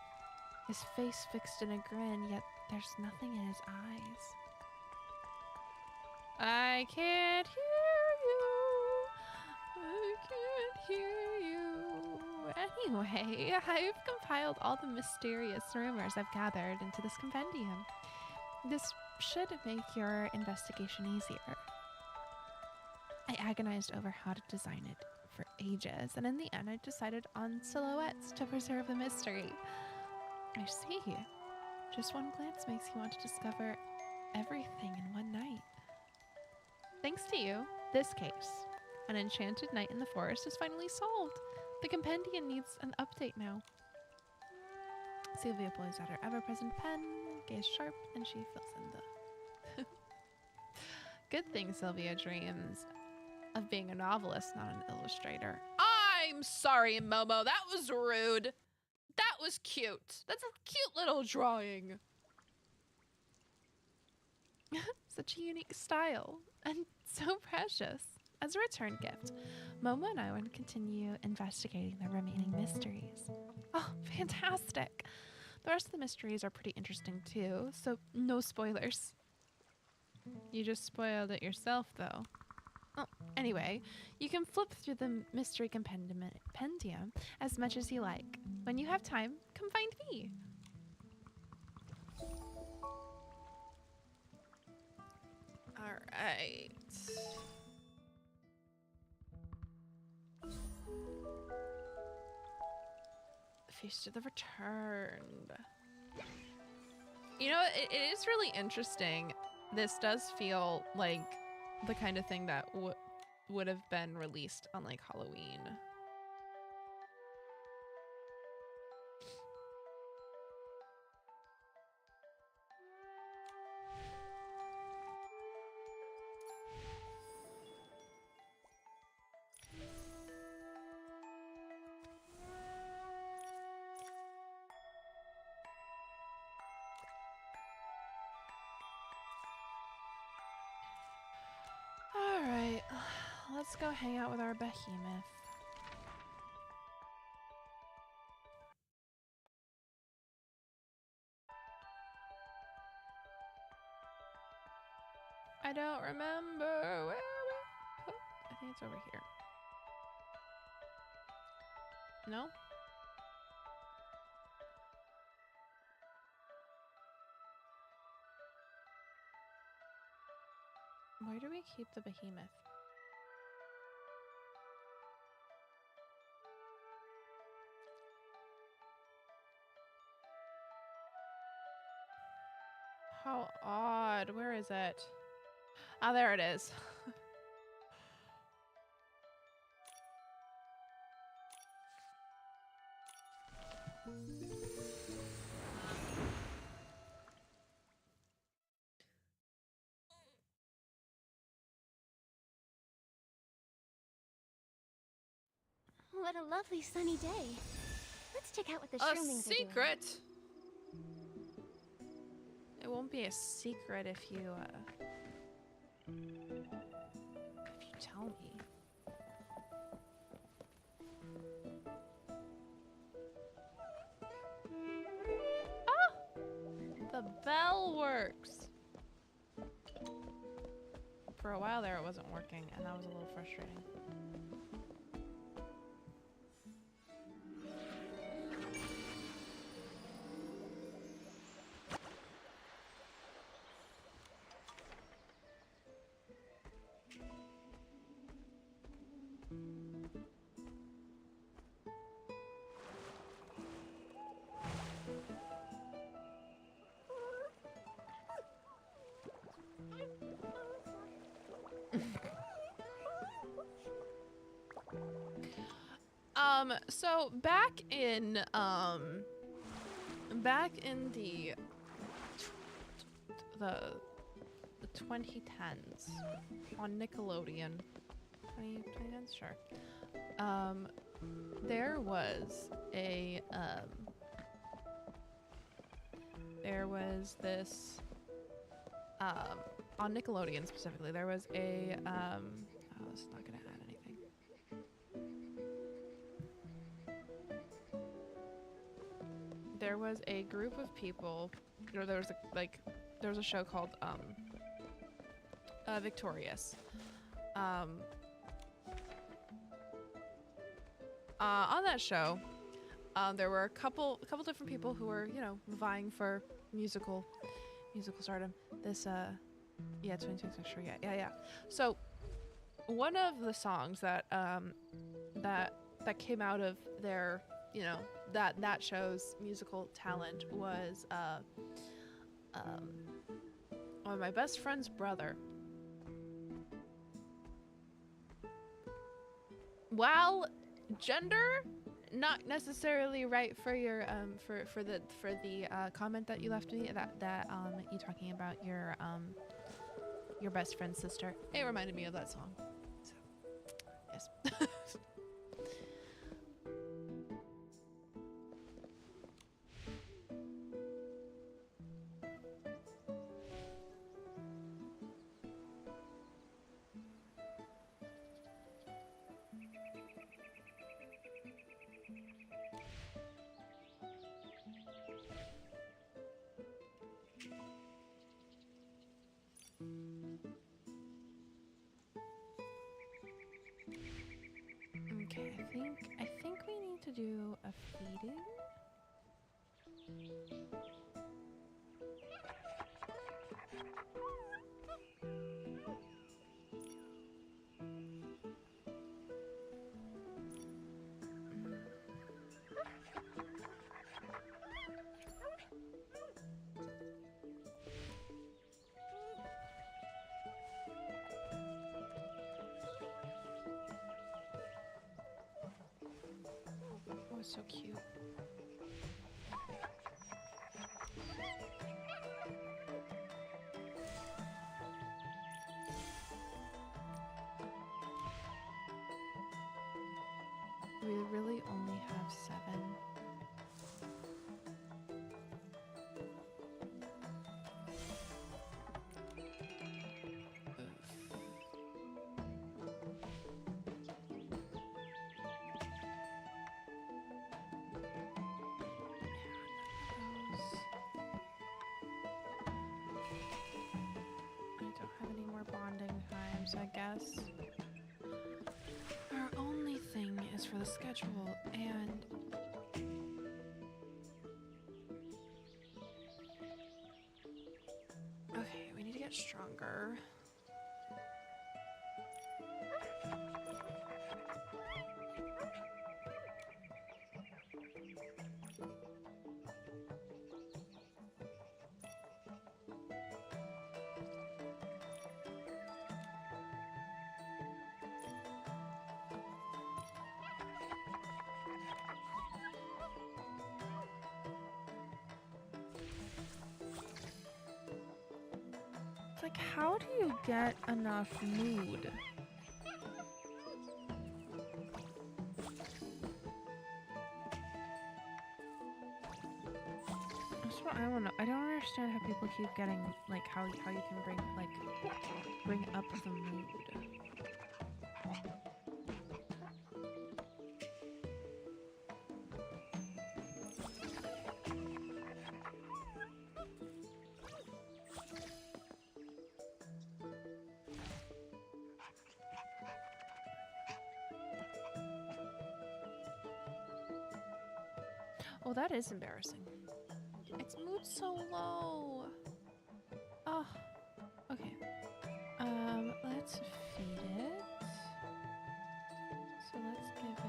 his face fixed in a grin, yet there's nothing in his eyes. I can't hear you. I can't hear you Anyway, I've compiled all the mysterious rumors I've gathered into this compendium. This should make your investigation easier. I agonized over how to design it for ages, and in the end I decided on silhouettes to preserve the mystery. I see. Just one glance makes you want to discover everything in one night. Thanks to you, this case, an enchanted night in the forest, is finally solved. The compendium needs an update now. Sylvia pulls out her ever-present pen, gaze sharp, and she fills in the... Good thing Sylvia dreams of being a novelist, not an illustrator. I'm sorry, Momo, that was rude. That was cute. That's a cute little drawing. Such a unique style, and so precious. As a return gift, Momo and I want to continue investigating the remaining mysteries. Oh, fantastic. The rest of the mysteries are pretty interesting too, so no spoilers. You just spoiled it yourself, though. Oh, anyway, you can flip through the mystery compendium as much as you like. When you have time, come find me. All right. Feast of the Returned. You know, it is really interesting. This does feel like the kind of thing that would have been released on like Halloween. Alright, let's go hang out with our behemoth. I don't remember where we put... I think it's over here. No? Where do we keep the behemoth? How odd. Where is it? Ah, there it is. What a lovely sunny day. Let's check out what the A shroomlings are doing. secret! It won't be a secret if you tell me. Ah! The bell works! For a while there it wasn't working, and that was a little frustrating. So back in the 2010s on Nickelodeon, 2010s, sure. There was this on Nickelodeon specifically. There was a oh, this is not gonna add anything. There was a group of people, or there was a show called Victorious. On that show, there were a couple different people who were, you know, vying for musical stardom. This yeah, 2026 sure, yeah. So one of the songs that that came out of their, you know, that show's musical talent was my best friend's brother. While gender not necessarily right for your for the comment that you left me, that you talking about your best friend's sister, it reminded me of that song. So yes. Okay, I think we need to do a feeding. Oh, it's so cute. We really only have 7. I don't have any more bonding times, I guess. Our only thing is for the schedule, and okay, we need to get stronger. Like, how do you get enough mood? That's what I want to. I don't understand how people keep getting, like, how you can bring up the mood. Oh, that is embarrassing. Its mood's so low. Oh, okay. Let's feed it. So let's give it.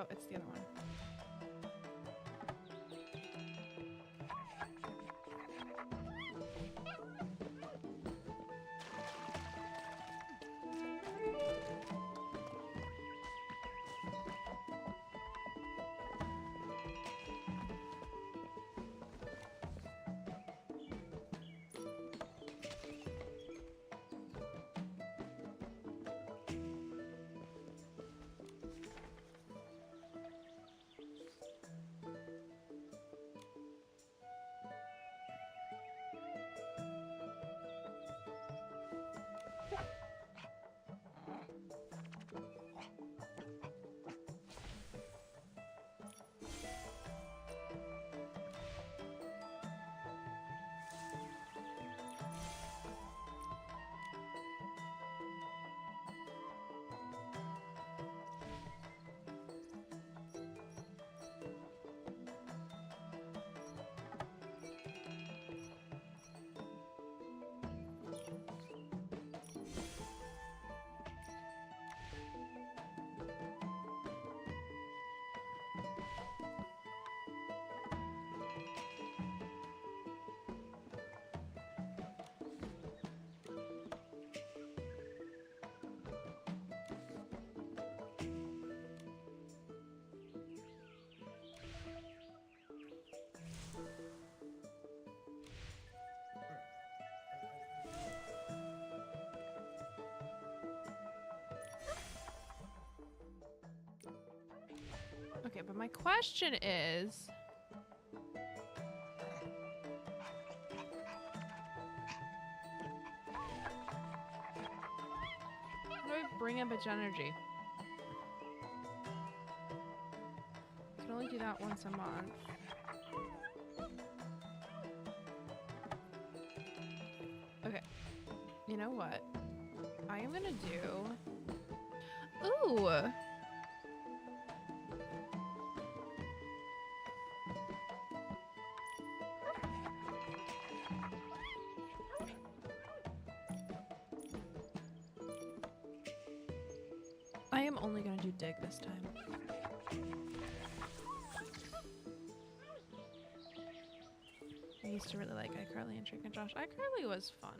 Oh, it's the other one. Okay, but my question is, how do I bring up its energy? I can only do that once a month. Okay, you know what? I am gonna do... Ooh! I am only gonna do dig this time. I used to really like iCarly and Drake and Josh. iCarly was fun.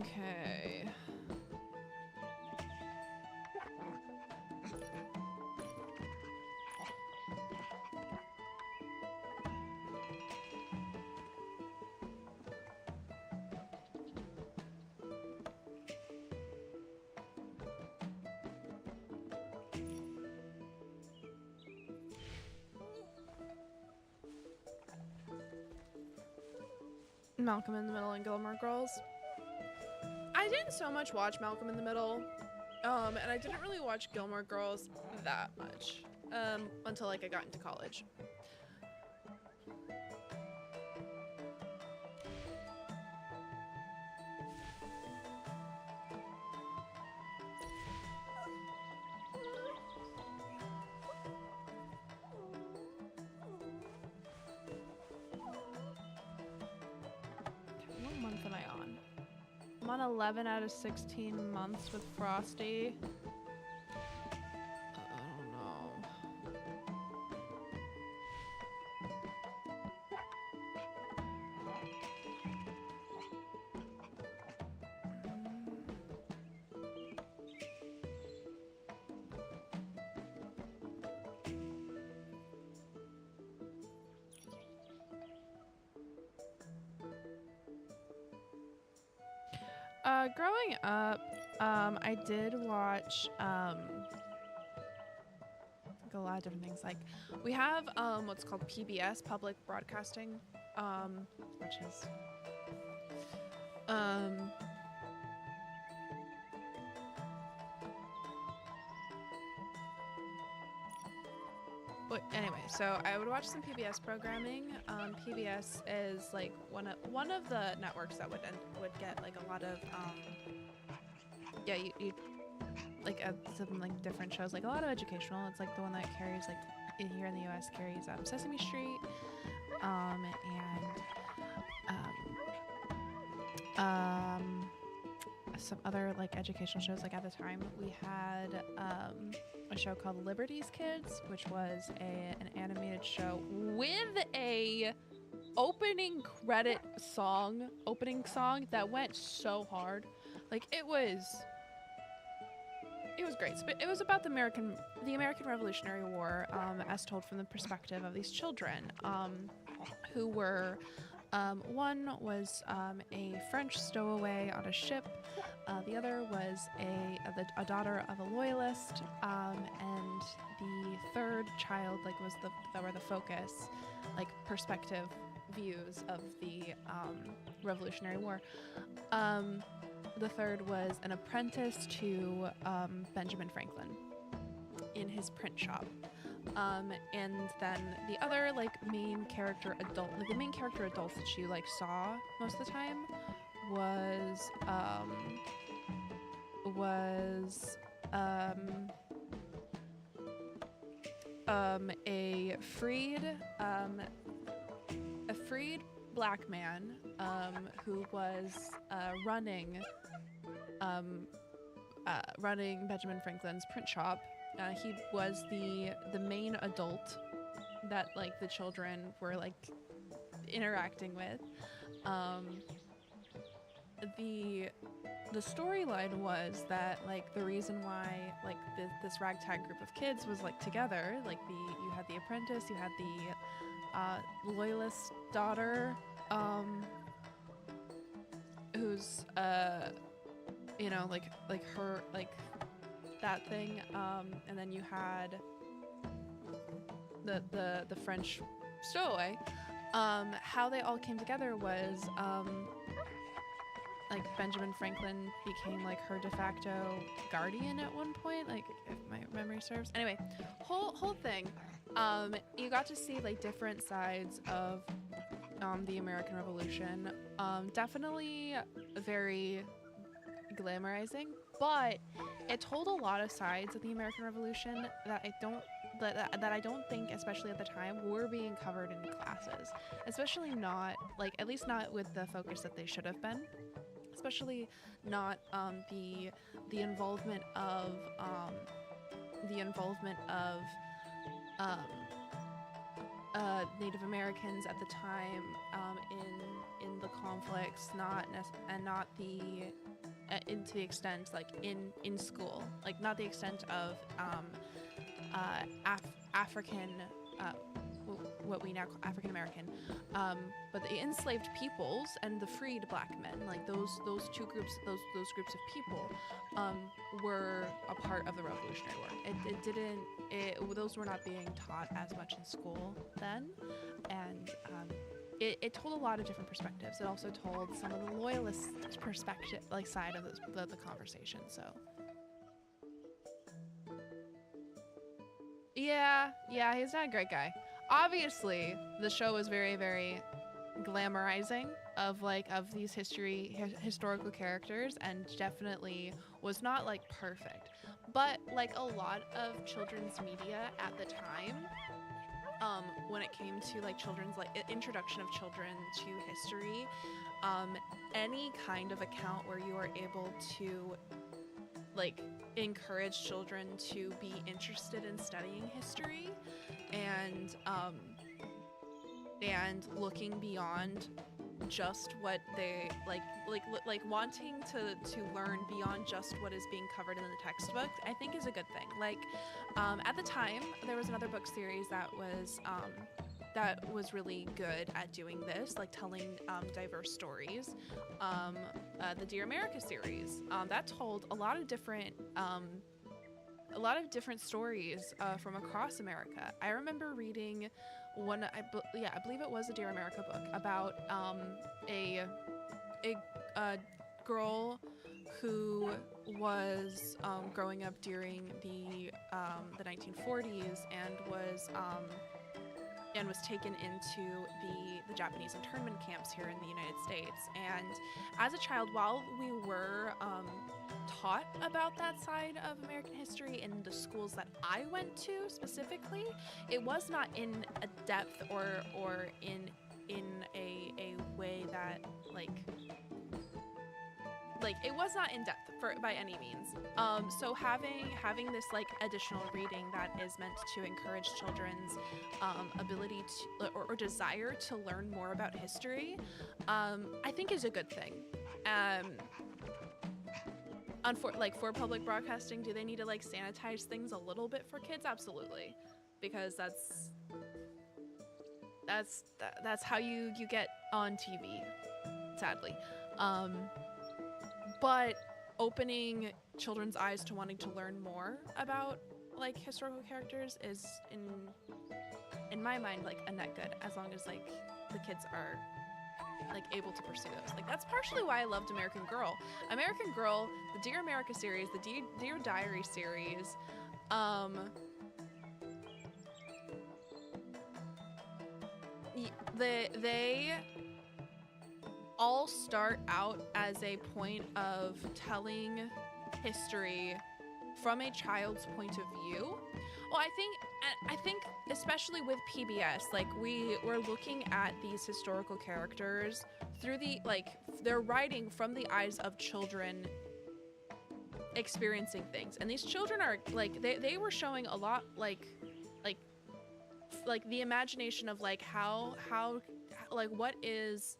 Okay. Malcolm in the Middle and Gilmore Girls. I didn't so much watch Malcolm in the Middle, and I didn't really watch Gilmore Girls that much until like I got into college. What month am I on? I'm on 11 out of 16 months with Frosty. I don't know. Growing up, I did watch like a lot of different things. Like we have what's called PBS, Public Broadcasting, which is Anyway, so I would watch some PBS programming. PBS is like one of the networks that would get like a lot of yeah, you like some like different shows, like a lot of educational. It's like the one that carries like here in the US carries Sesame Street, and some other like educational shows. Like at the time we had a show called Liberty's Kids, which was an animated show with a opening song that went so hard. Like it was great. It was about the American Revolutionary War, as told from the perspective of these children, who were one was a French stowaway on a ship. The other was a daughter of a loyalist, and the third child that were the focus, like perspective views of the Revolutionary War. The third was an apprentice to Benjamin Franklin in his print shop. And then the other like main character adults that you like saw most of the time was a freed black man who was running Benjamin Franklin's print shop. He was the main adult that like the children were like interacting with. The storyline was that like the reason why like this ragtag group of kids was like together, like you had the apprentice, you had the loyalist daughter, who's you know like her like that thing, and then you had the French stowaway. How they all came together was like Benjamin Franklin became like her de facto guardian at one point, like if my memory serves. Anyway, whole thing, you got to see like different sides of the American Revolution. Definitely very glamorizing, but it told a lot of sides of the American Revolution that I don't think, especially at the time, were being covered in classes. Especially not like, at least not with the focus that they should have been. Especially not the involvement of Native Americans at the time in the conflicts, not to the extent like in school, like not the extent of African, what we now call African American, but the enslaved peoples and the freed black men, like those two groups, those groups of people, were a part of the Revolutionary War. Those were not being taught as much in school then, and it told a lot of different perspectives. It also told some of the loyalist perspective, like side of the conversation. So yeah, he's not a great guy. Obviously, the show was very, very glamorizing of these historical characters, and definitely was not like perfect. But like a lot of children's media at the time, when it came to like children's like introduction of children to history, any kind of account where you are able to like encourage children to be interested in studying history and looking beyond just what they like wanting to learn beyond just what is being covered in the textbook, I think is a good thing. Like at the time there was another book series that was really good at doing this, like telling diverse stories. The Dear America series that told a lot of different stories from across America. I remember reading one, I believe it was a Dear America book about a girl who was growing up during the 1940s and was taken into the Japanese internment camps here in the United States. And as a child, while we were taught about that side of American history in the schools that I went to specifically, it was not in a depth or in a way that like it was not in depth by any means. So having this like additional reading that is meant to encourage children's ability to or desire to learn more about history, I think is a good thing. For public broadcasting, do they need to like sanitize things a little bit for kids? Absolutely, because that's how you get on TV, sadly. But opening children's eyes to wanting to learn more about like historical characters is in my mind like a net good, as long as like the kids are like able to pursue those. Like that's partially why I loved American Girl. American Girl, the Dear America series, the Dear Diary series, they all start out as a point of telling history from a child's point of view. Well, I think especially with PBS, like we're looking at these historical characters through they're writing from the eyes of children experiencing things, and these children are like they were showing a lot like the imagination of like how like what is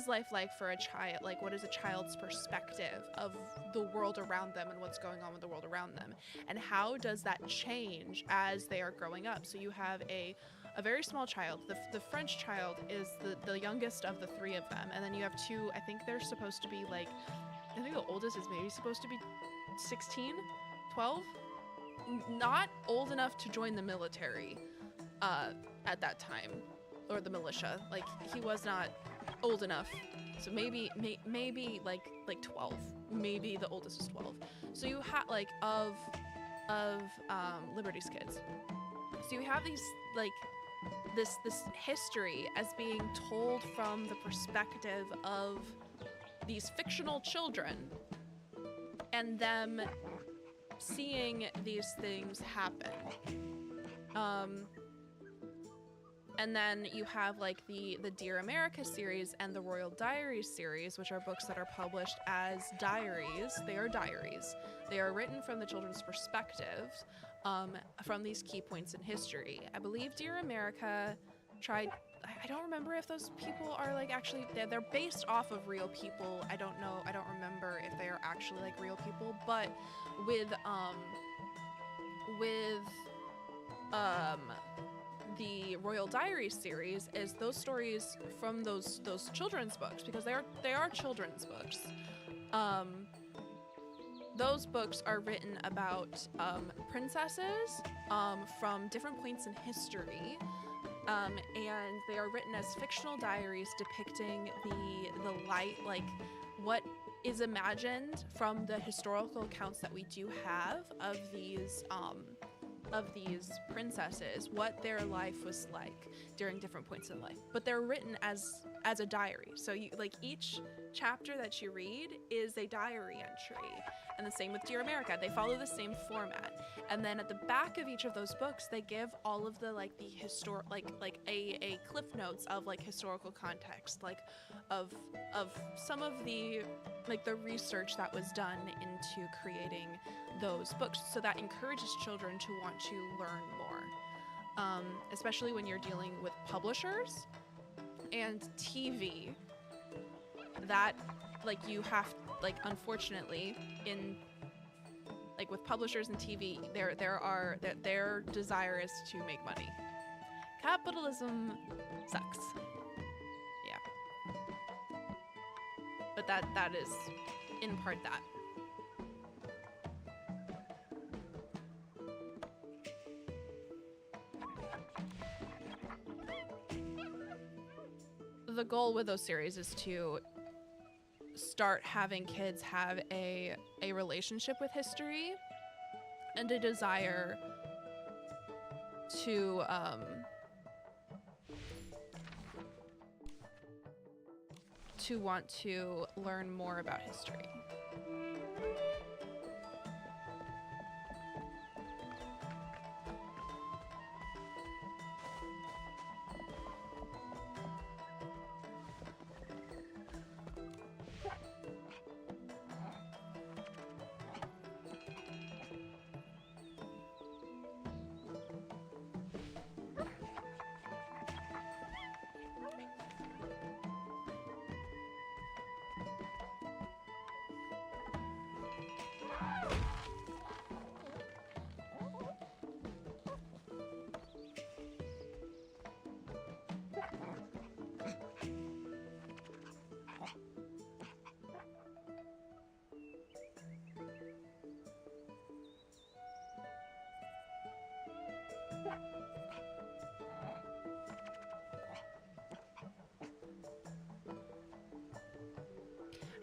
life like for a child, like what is a child's perspective of the world around them and what's going on with the world around them, and how does that change as they are growing up. So you have a very small child. The French child is the youngest of the three of them, and then you have two, I think they're supposed to be like, I think the oldest is maybe supposed to be 16, 12, not old enough to join the military at that time, or the militia. Like he was not old enough, so maybe like 12, maybe the oldest is 12. So you have like of Liberty's kids, so you have these like this history as being told from the perspective of these fictional children, and them seeing these things happen. And then you have like the Dear America series and the Royal Diaries series, which are books that are published as diaries. They are diaries. They are written from the children's perspective, from these key points in history. I believe Dear America tried, I don't remember if those people are like actually, they're based off of real people. I don't know, I don't remember if they are actually like real people, but with the Royal Diaries series is those stories from those children's books, because they are children's books. Those books are written about princesses from different points in history, and they are written as fictional diaries depicting the light, like what is imagined from the historical accounts that we do have of these princesses, what their life was like during different points in life. But they're written as a diary. So you like each chapter that you read is a diary entry. And the same with Dear America. They follow the same format. And then at the back of each of those books, they give all of the like the historic like a cliff notes of like historical context, like of some of the like the research that was done into creating those books, so that encourages children to want to learn more, especially when you're dealing with publishers and TV. That like you have like, unfortunately, in like with publishers and TV, their desire is to make money. Capitalism sucks. Yeah, but that is in part that. The goal with those series is to start having kids have a relationship with history and a desire to want to learn more about history.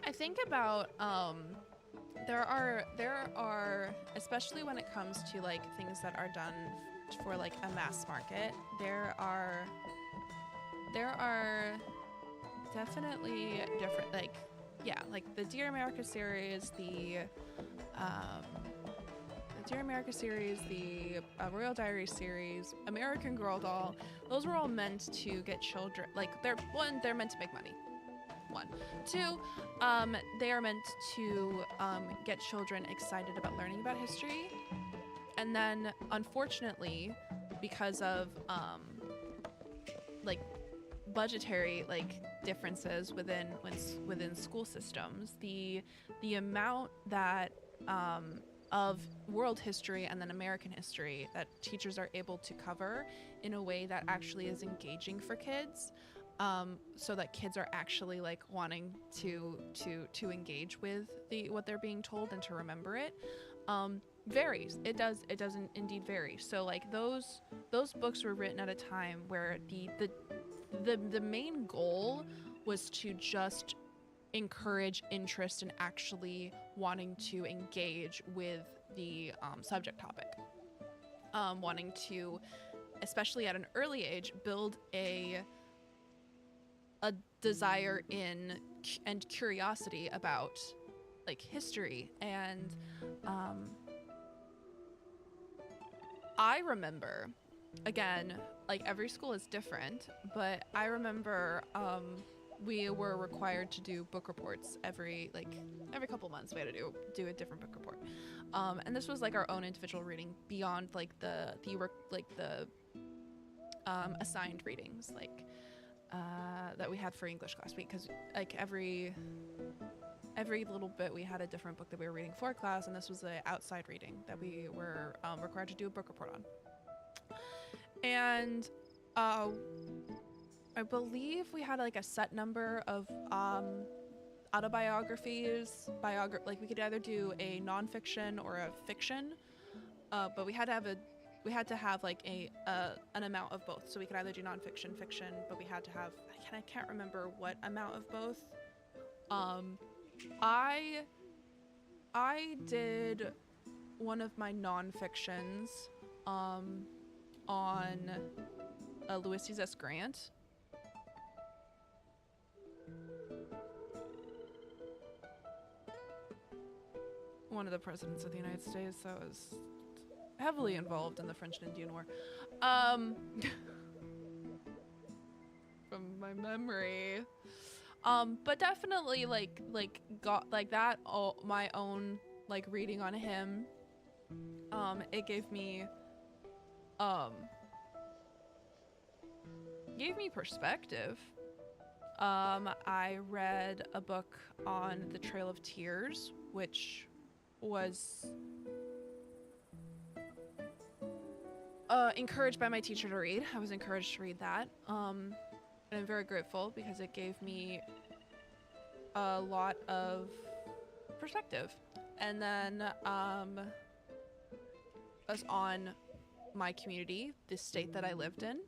I think about there are especially when it comes to like things that are done for like a mass market, there are definitely different, like, yeah, like the Dear America series, the Dear America series, the Royal Diary series, American Girl Doll. Those were all meant to get children, like, they're meant to make money. One. Two, they are meant to get children excited about learning about history. And then, unfortunately, because of like budgetary like differences within school systems, the amount that of world history and then American history that teachers are able to cover in a way that actually is engaging for kids, so that kids are actually like wanting to engage with what they're being told and to remember it, varies. It doesn't indeed vary. So like those books were written at a time where the main goal was to just encourage interest in actually wanting to engage with the subject topic, wanting to, especially at an early age, build a desire in and curiosity about like history. And I remember, again, like every school is different, but I remember we were required to do book reports every couple months. We had to do a different book report, and this was like our own individual reading beyond like the assigned readings like that we had for English class week, because like every little bit we had a different book that we were reading for class, and this was an outside reading that we were required to do a book report on. And I believe we had like a set number of autobiographies, like we could either do a nonfiction or a fiction, but we had to have like an amount of both. So we could either do nonfiction, fiction, but we had to have, I can't remember what amount of both. I did one of my nonfictions on Ulysses S. Grant. One of the presidents of the United States that was heavily involved in the French and Indian War. From my memory. But definitely like got like that, my own like reading on him. It gave me perspective. I read a book on the Trail of Tears, which was encouraged by my teacher to read. I was encouraged to read that. And I'm very grateful because it gave me a lot of perspective. And then was on my community, the state that I lived in.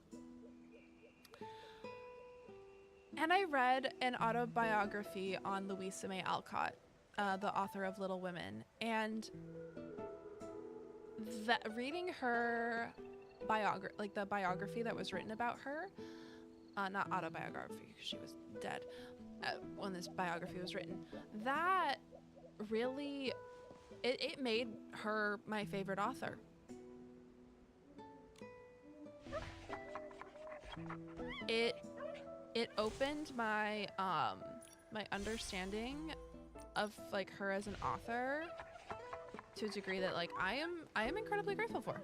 And I read an autobiography on Louisa May Alcott, the author of Little Women, and that reading her biography, like the biography that was written about her, not autobiography because she was dead when this biography was written, that really, it made her my favorite author. It opened my my understanding of like her as an author to a degree that like I am incredibly grateful for.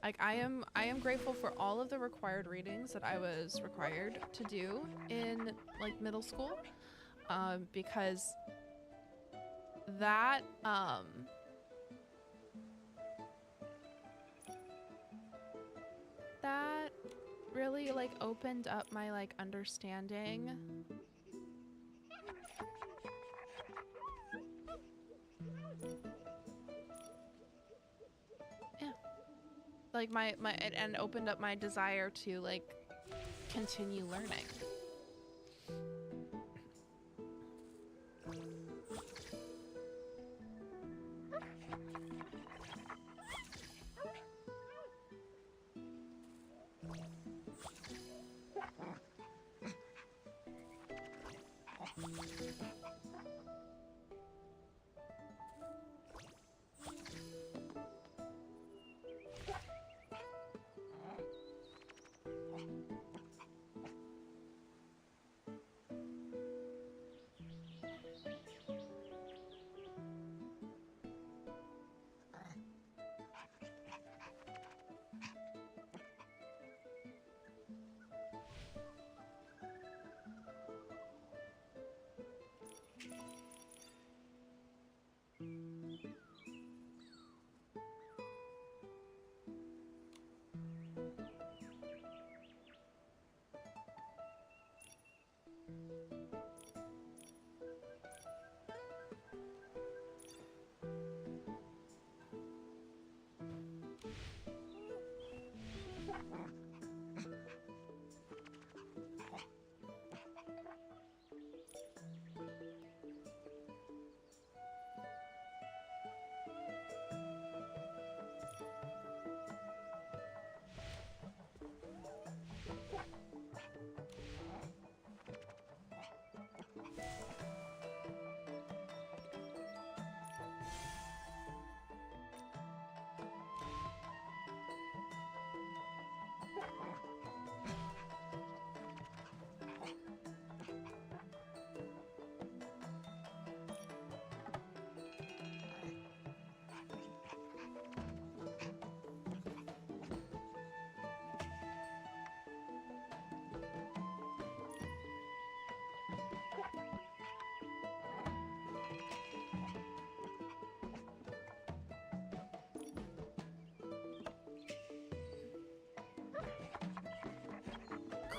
Like I am grateful for all of the required readings that I was required to do in like middle school, because that that really like opened up my like understanding like my and opened up my desire to like continue learning.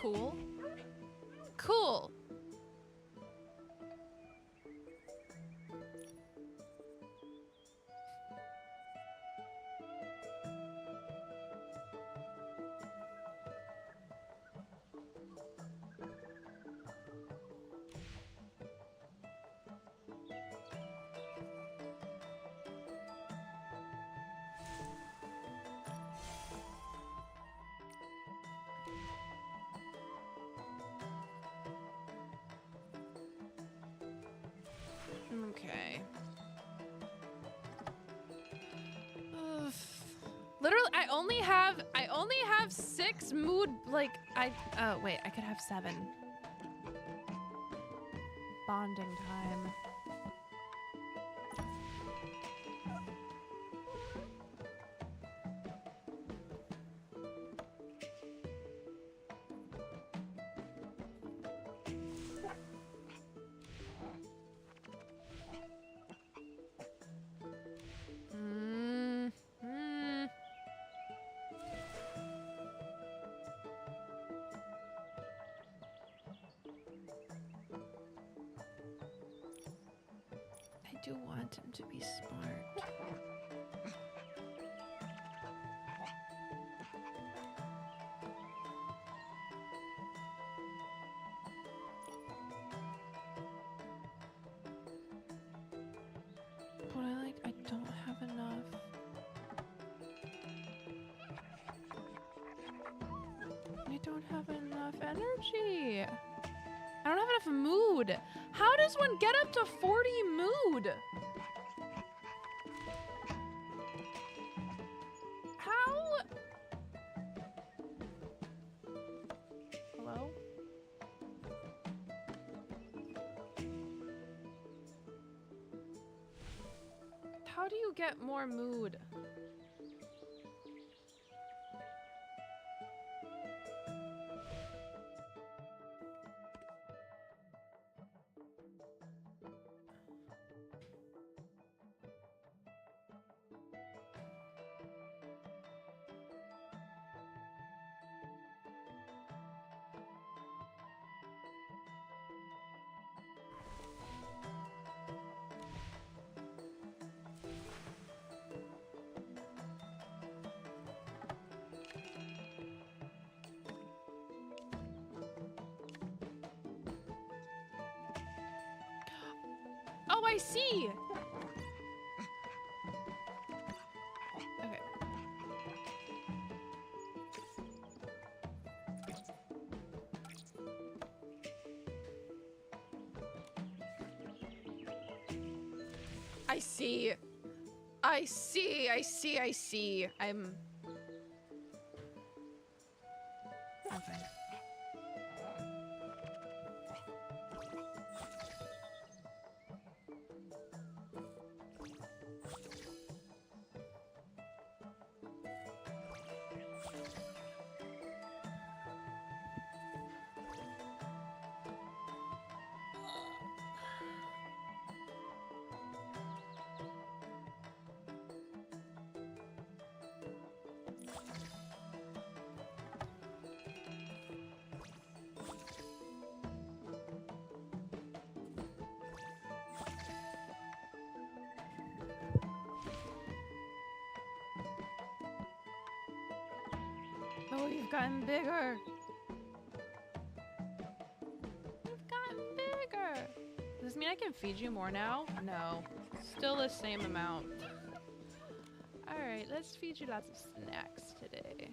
Cool. Cool. Okay. Ugh. Literally, I only have 6 mood, like, oh, wait, I could have 7. Bonding time. I do want him to be smart. don't have enough energy. I don't have enough mood. How does one get up to 40 mood? How? Hello? How do you get more mood? Oh, I see! Okay. I see. I see, I see, I see. I'm fine. Oh, you've gotten bigger. You've gotten bigger. Does this mean I can feed you more now? No. Still the same amount. Alright, let's feed you lots of snacks today.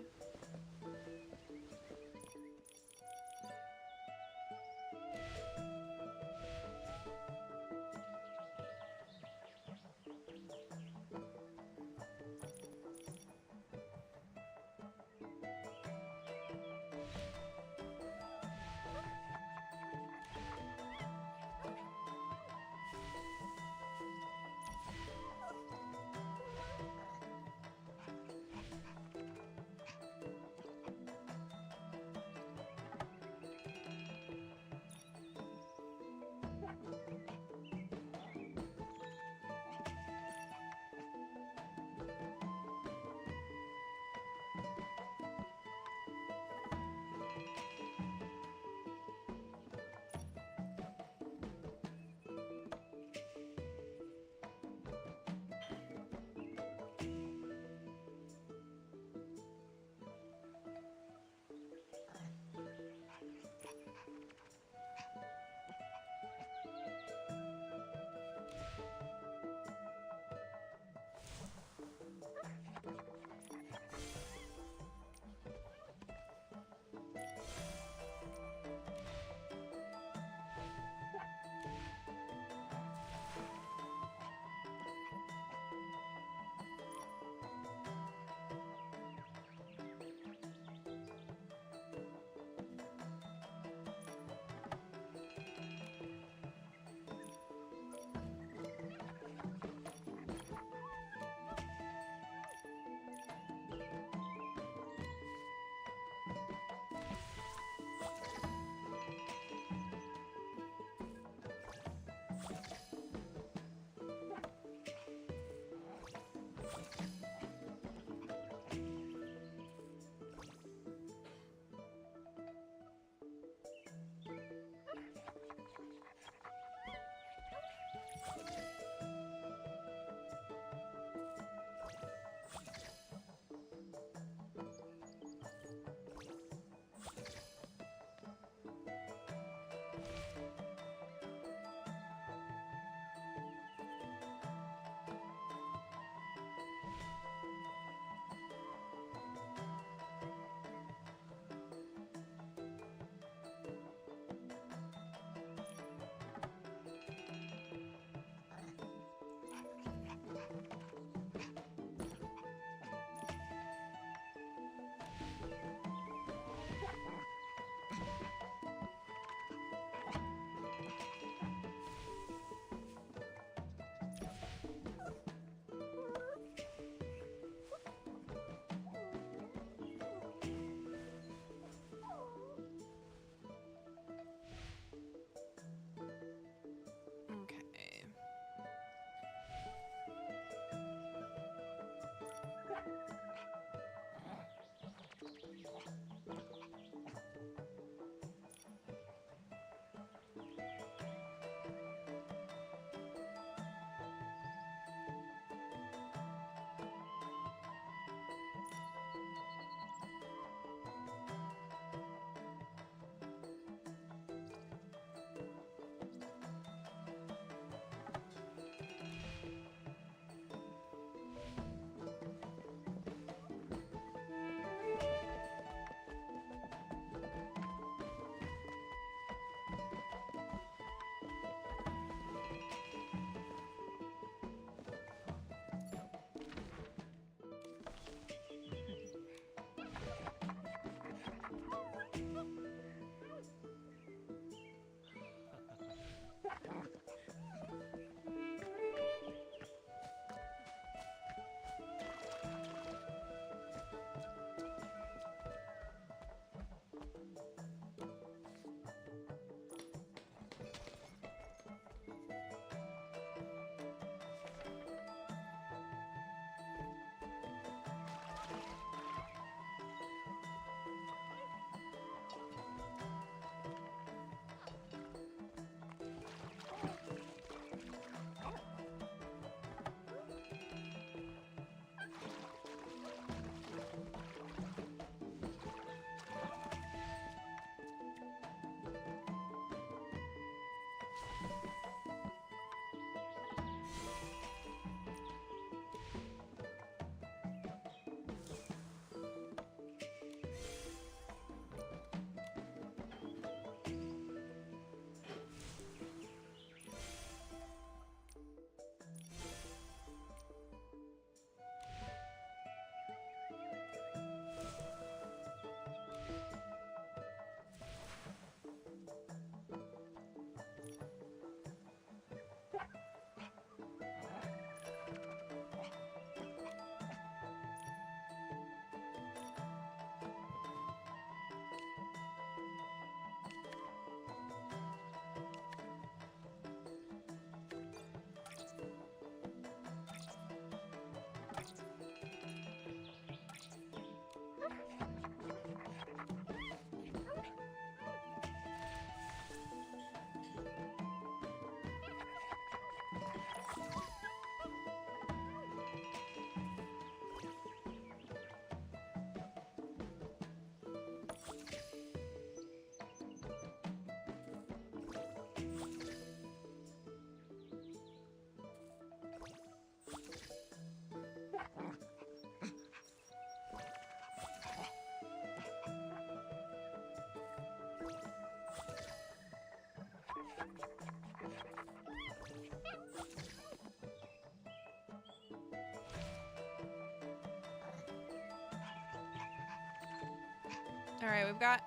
All right, we've got.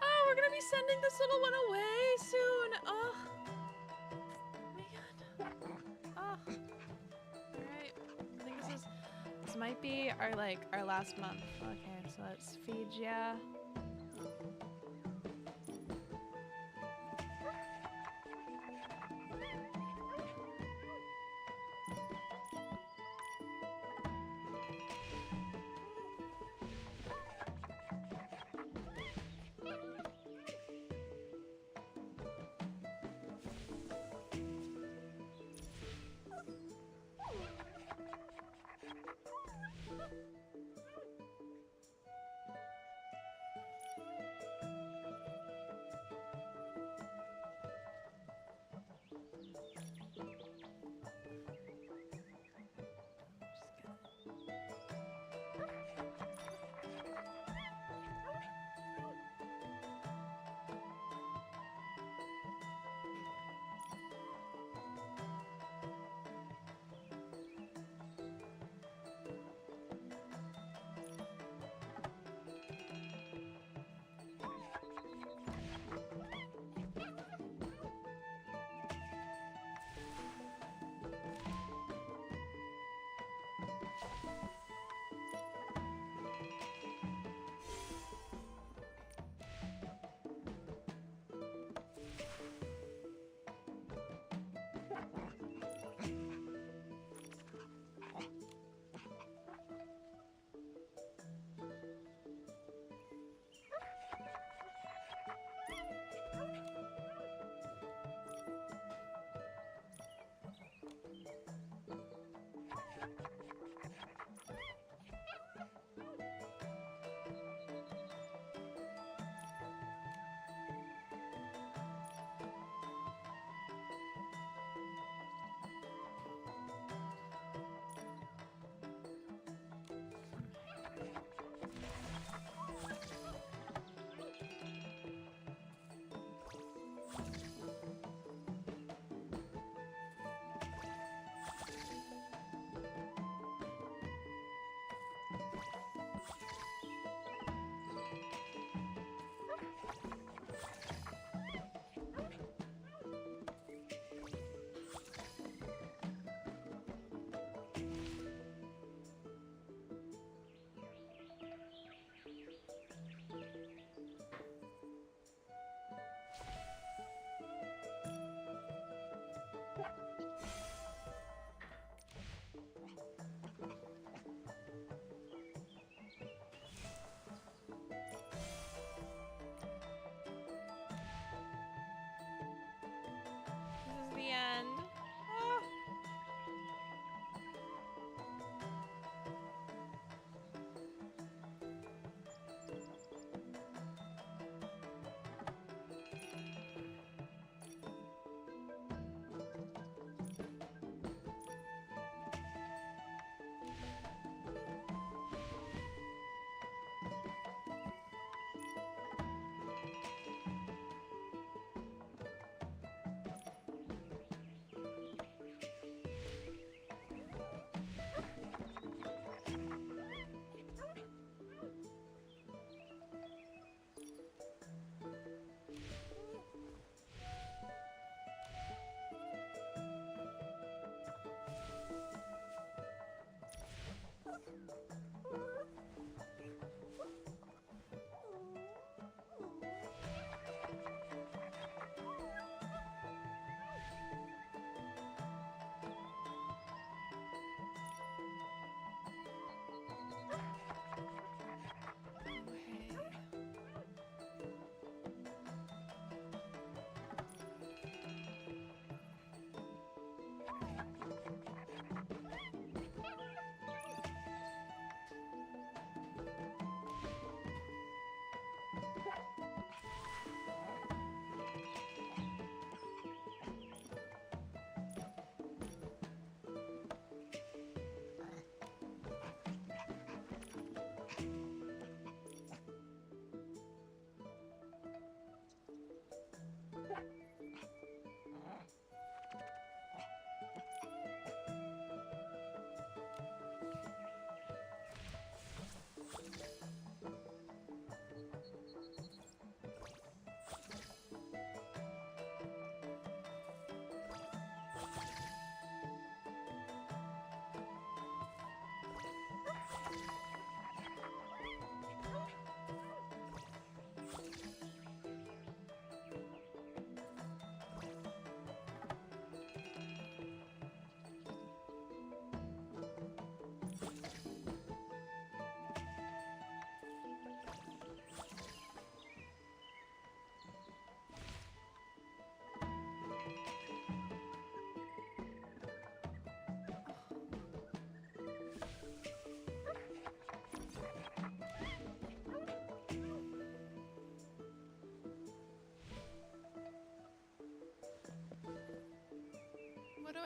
Oh, we're gonna be sending this little one away soon. Oh, man. Oh. All right. I think this might be our last month. Okay, so let's feed ya.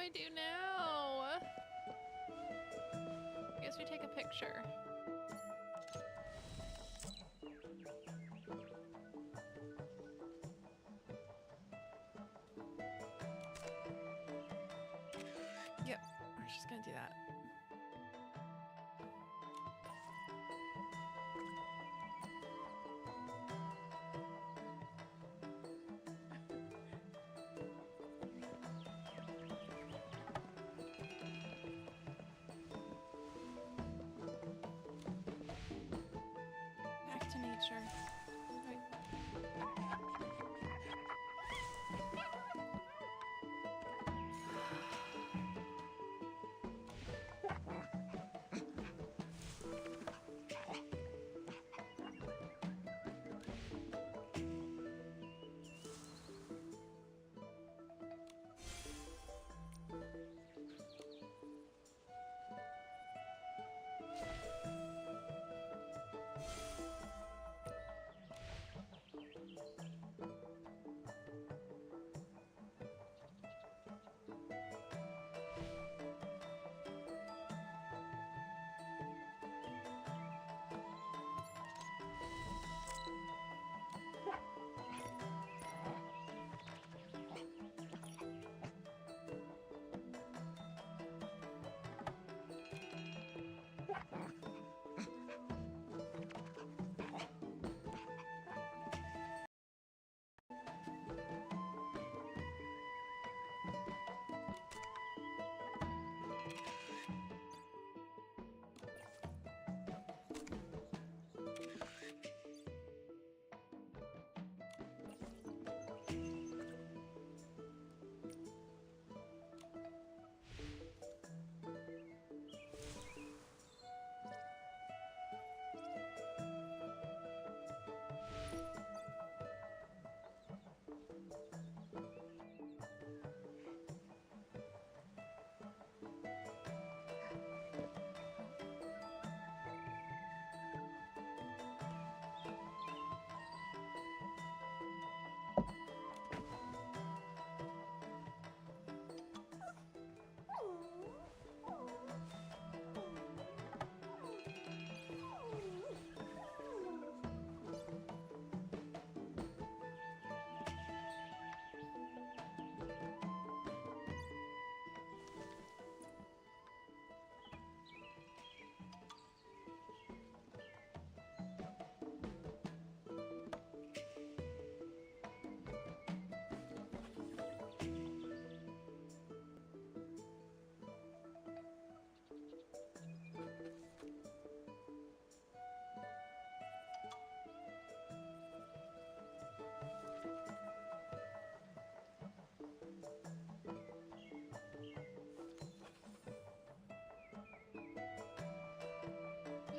I do now? I guess we take a picture. Yep, we're just gonna do that. Back to nature. Right.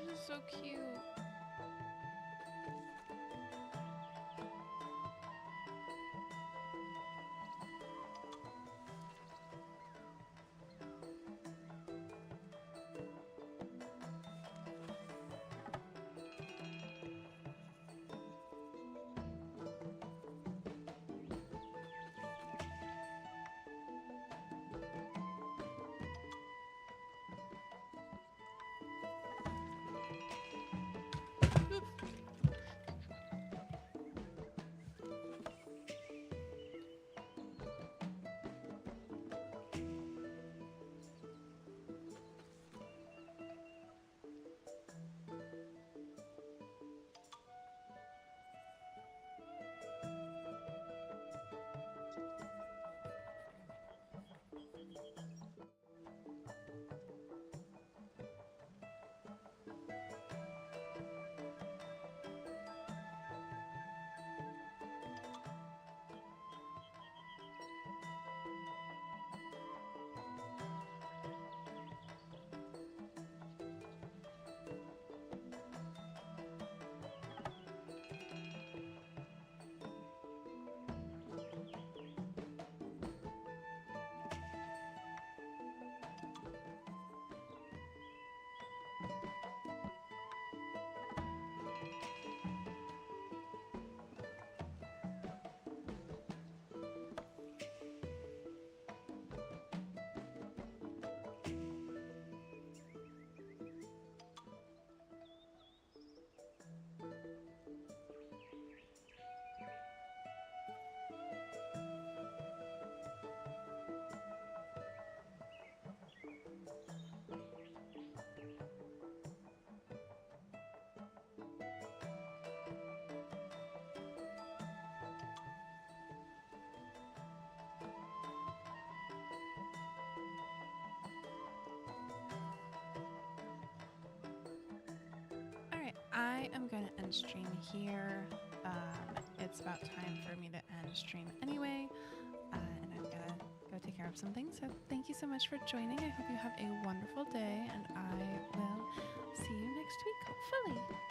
This is so cute. I am going to end stream here. It's about time for me to end stream anyway. And I've got to go take care of some things. So thank you so much for joining. I hope you have a wonderful day, and I will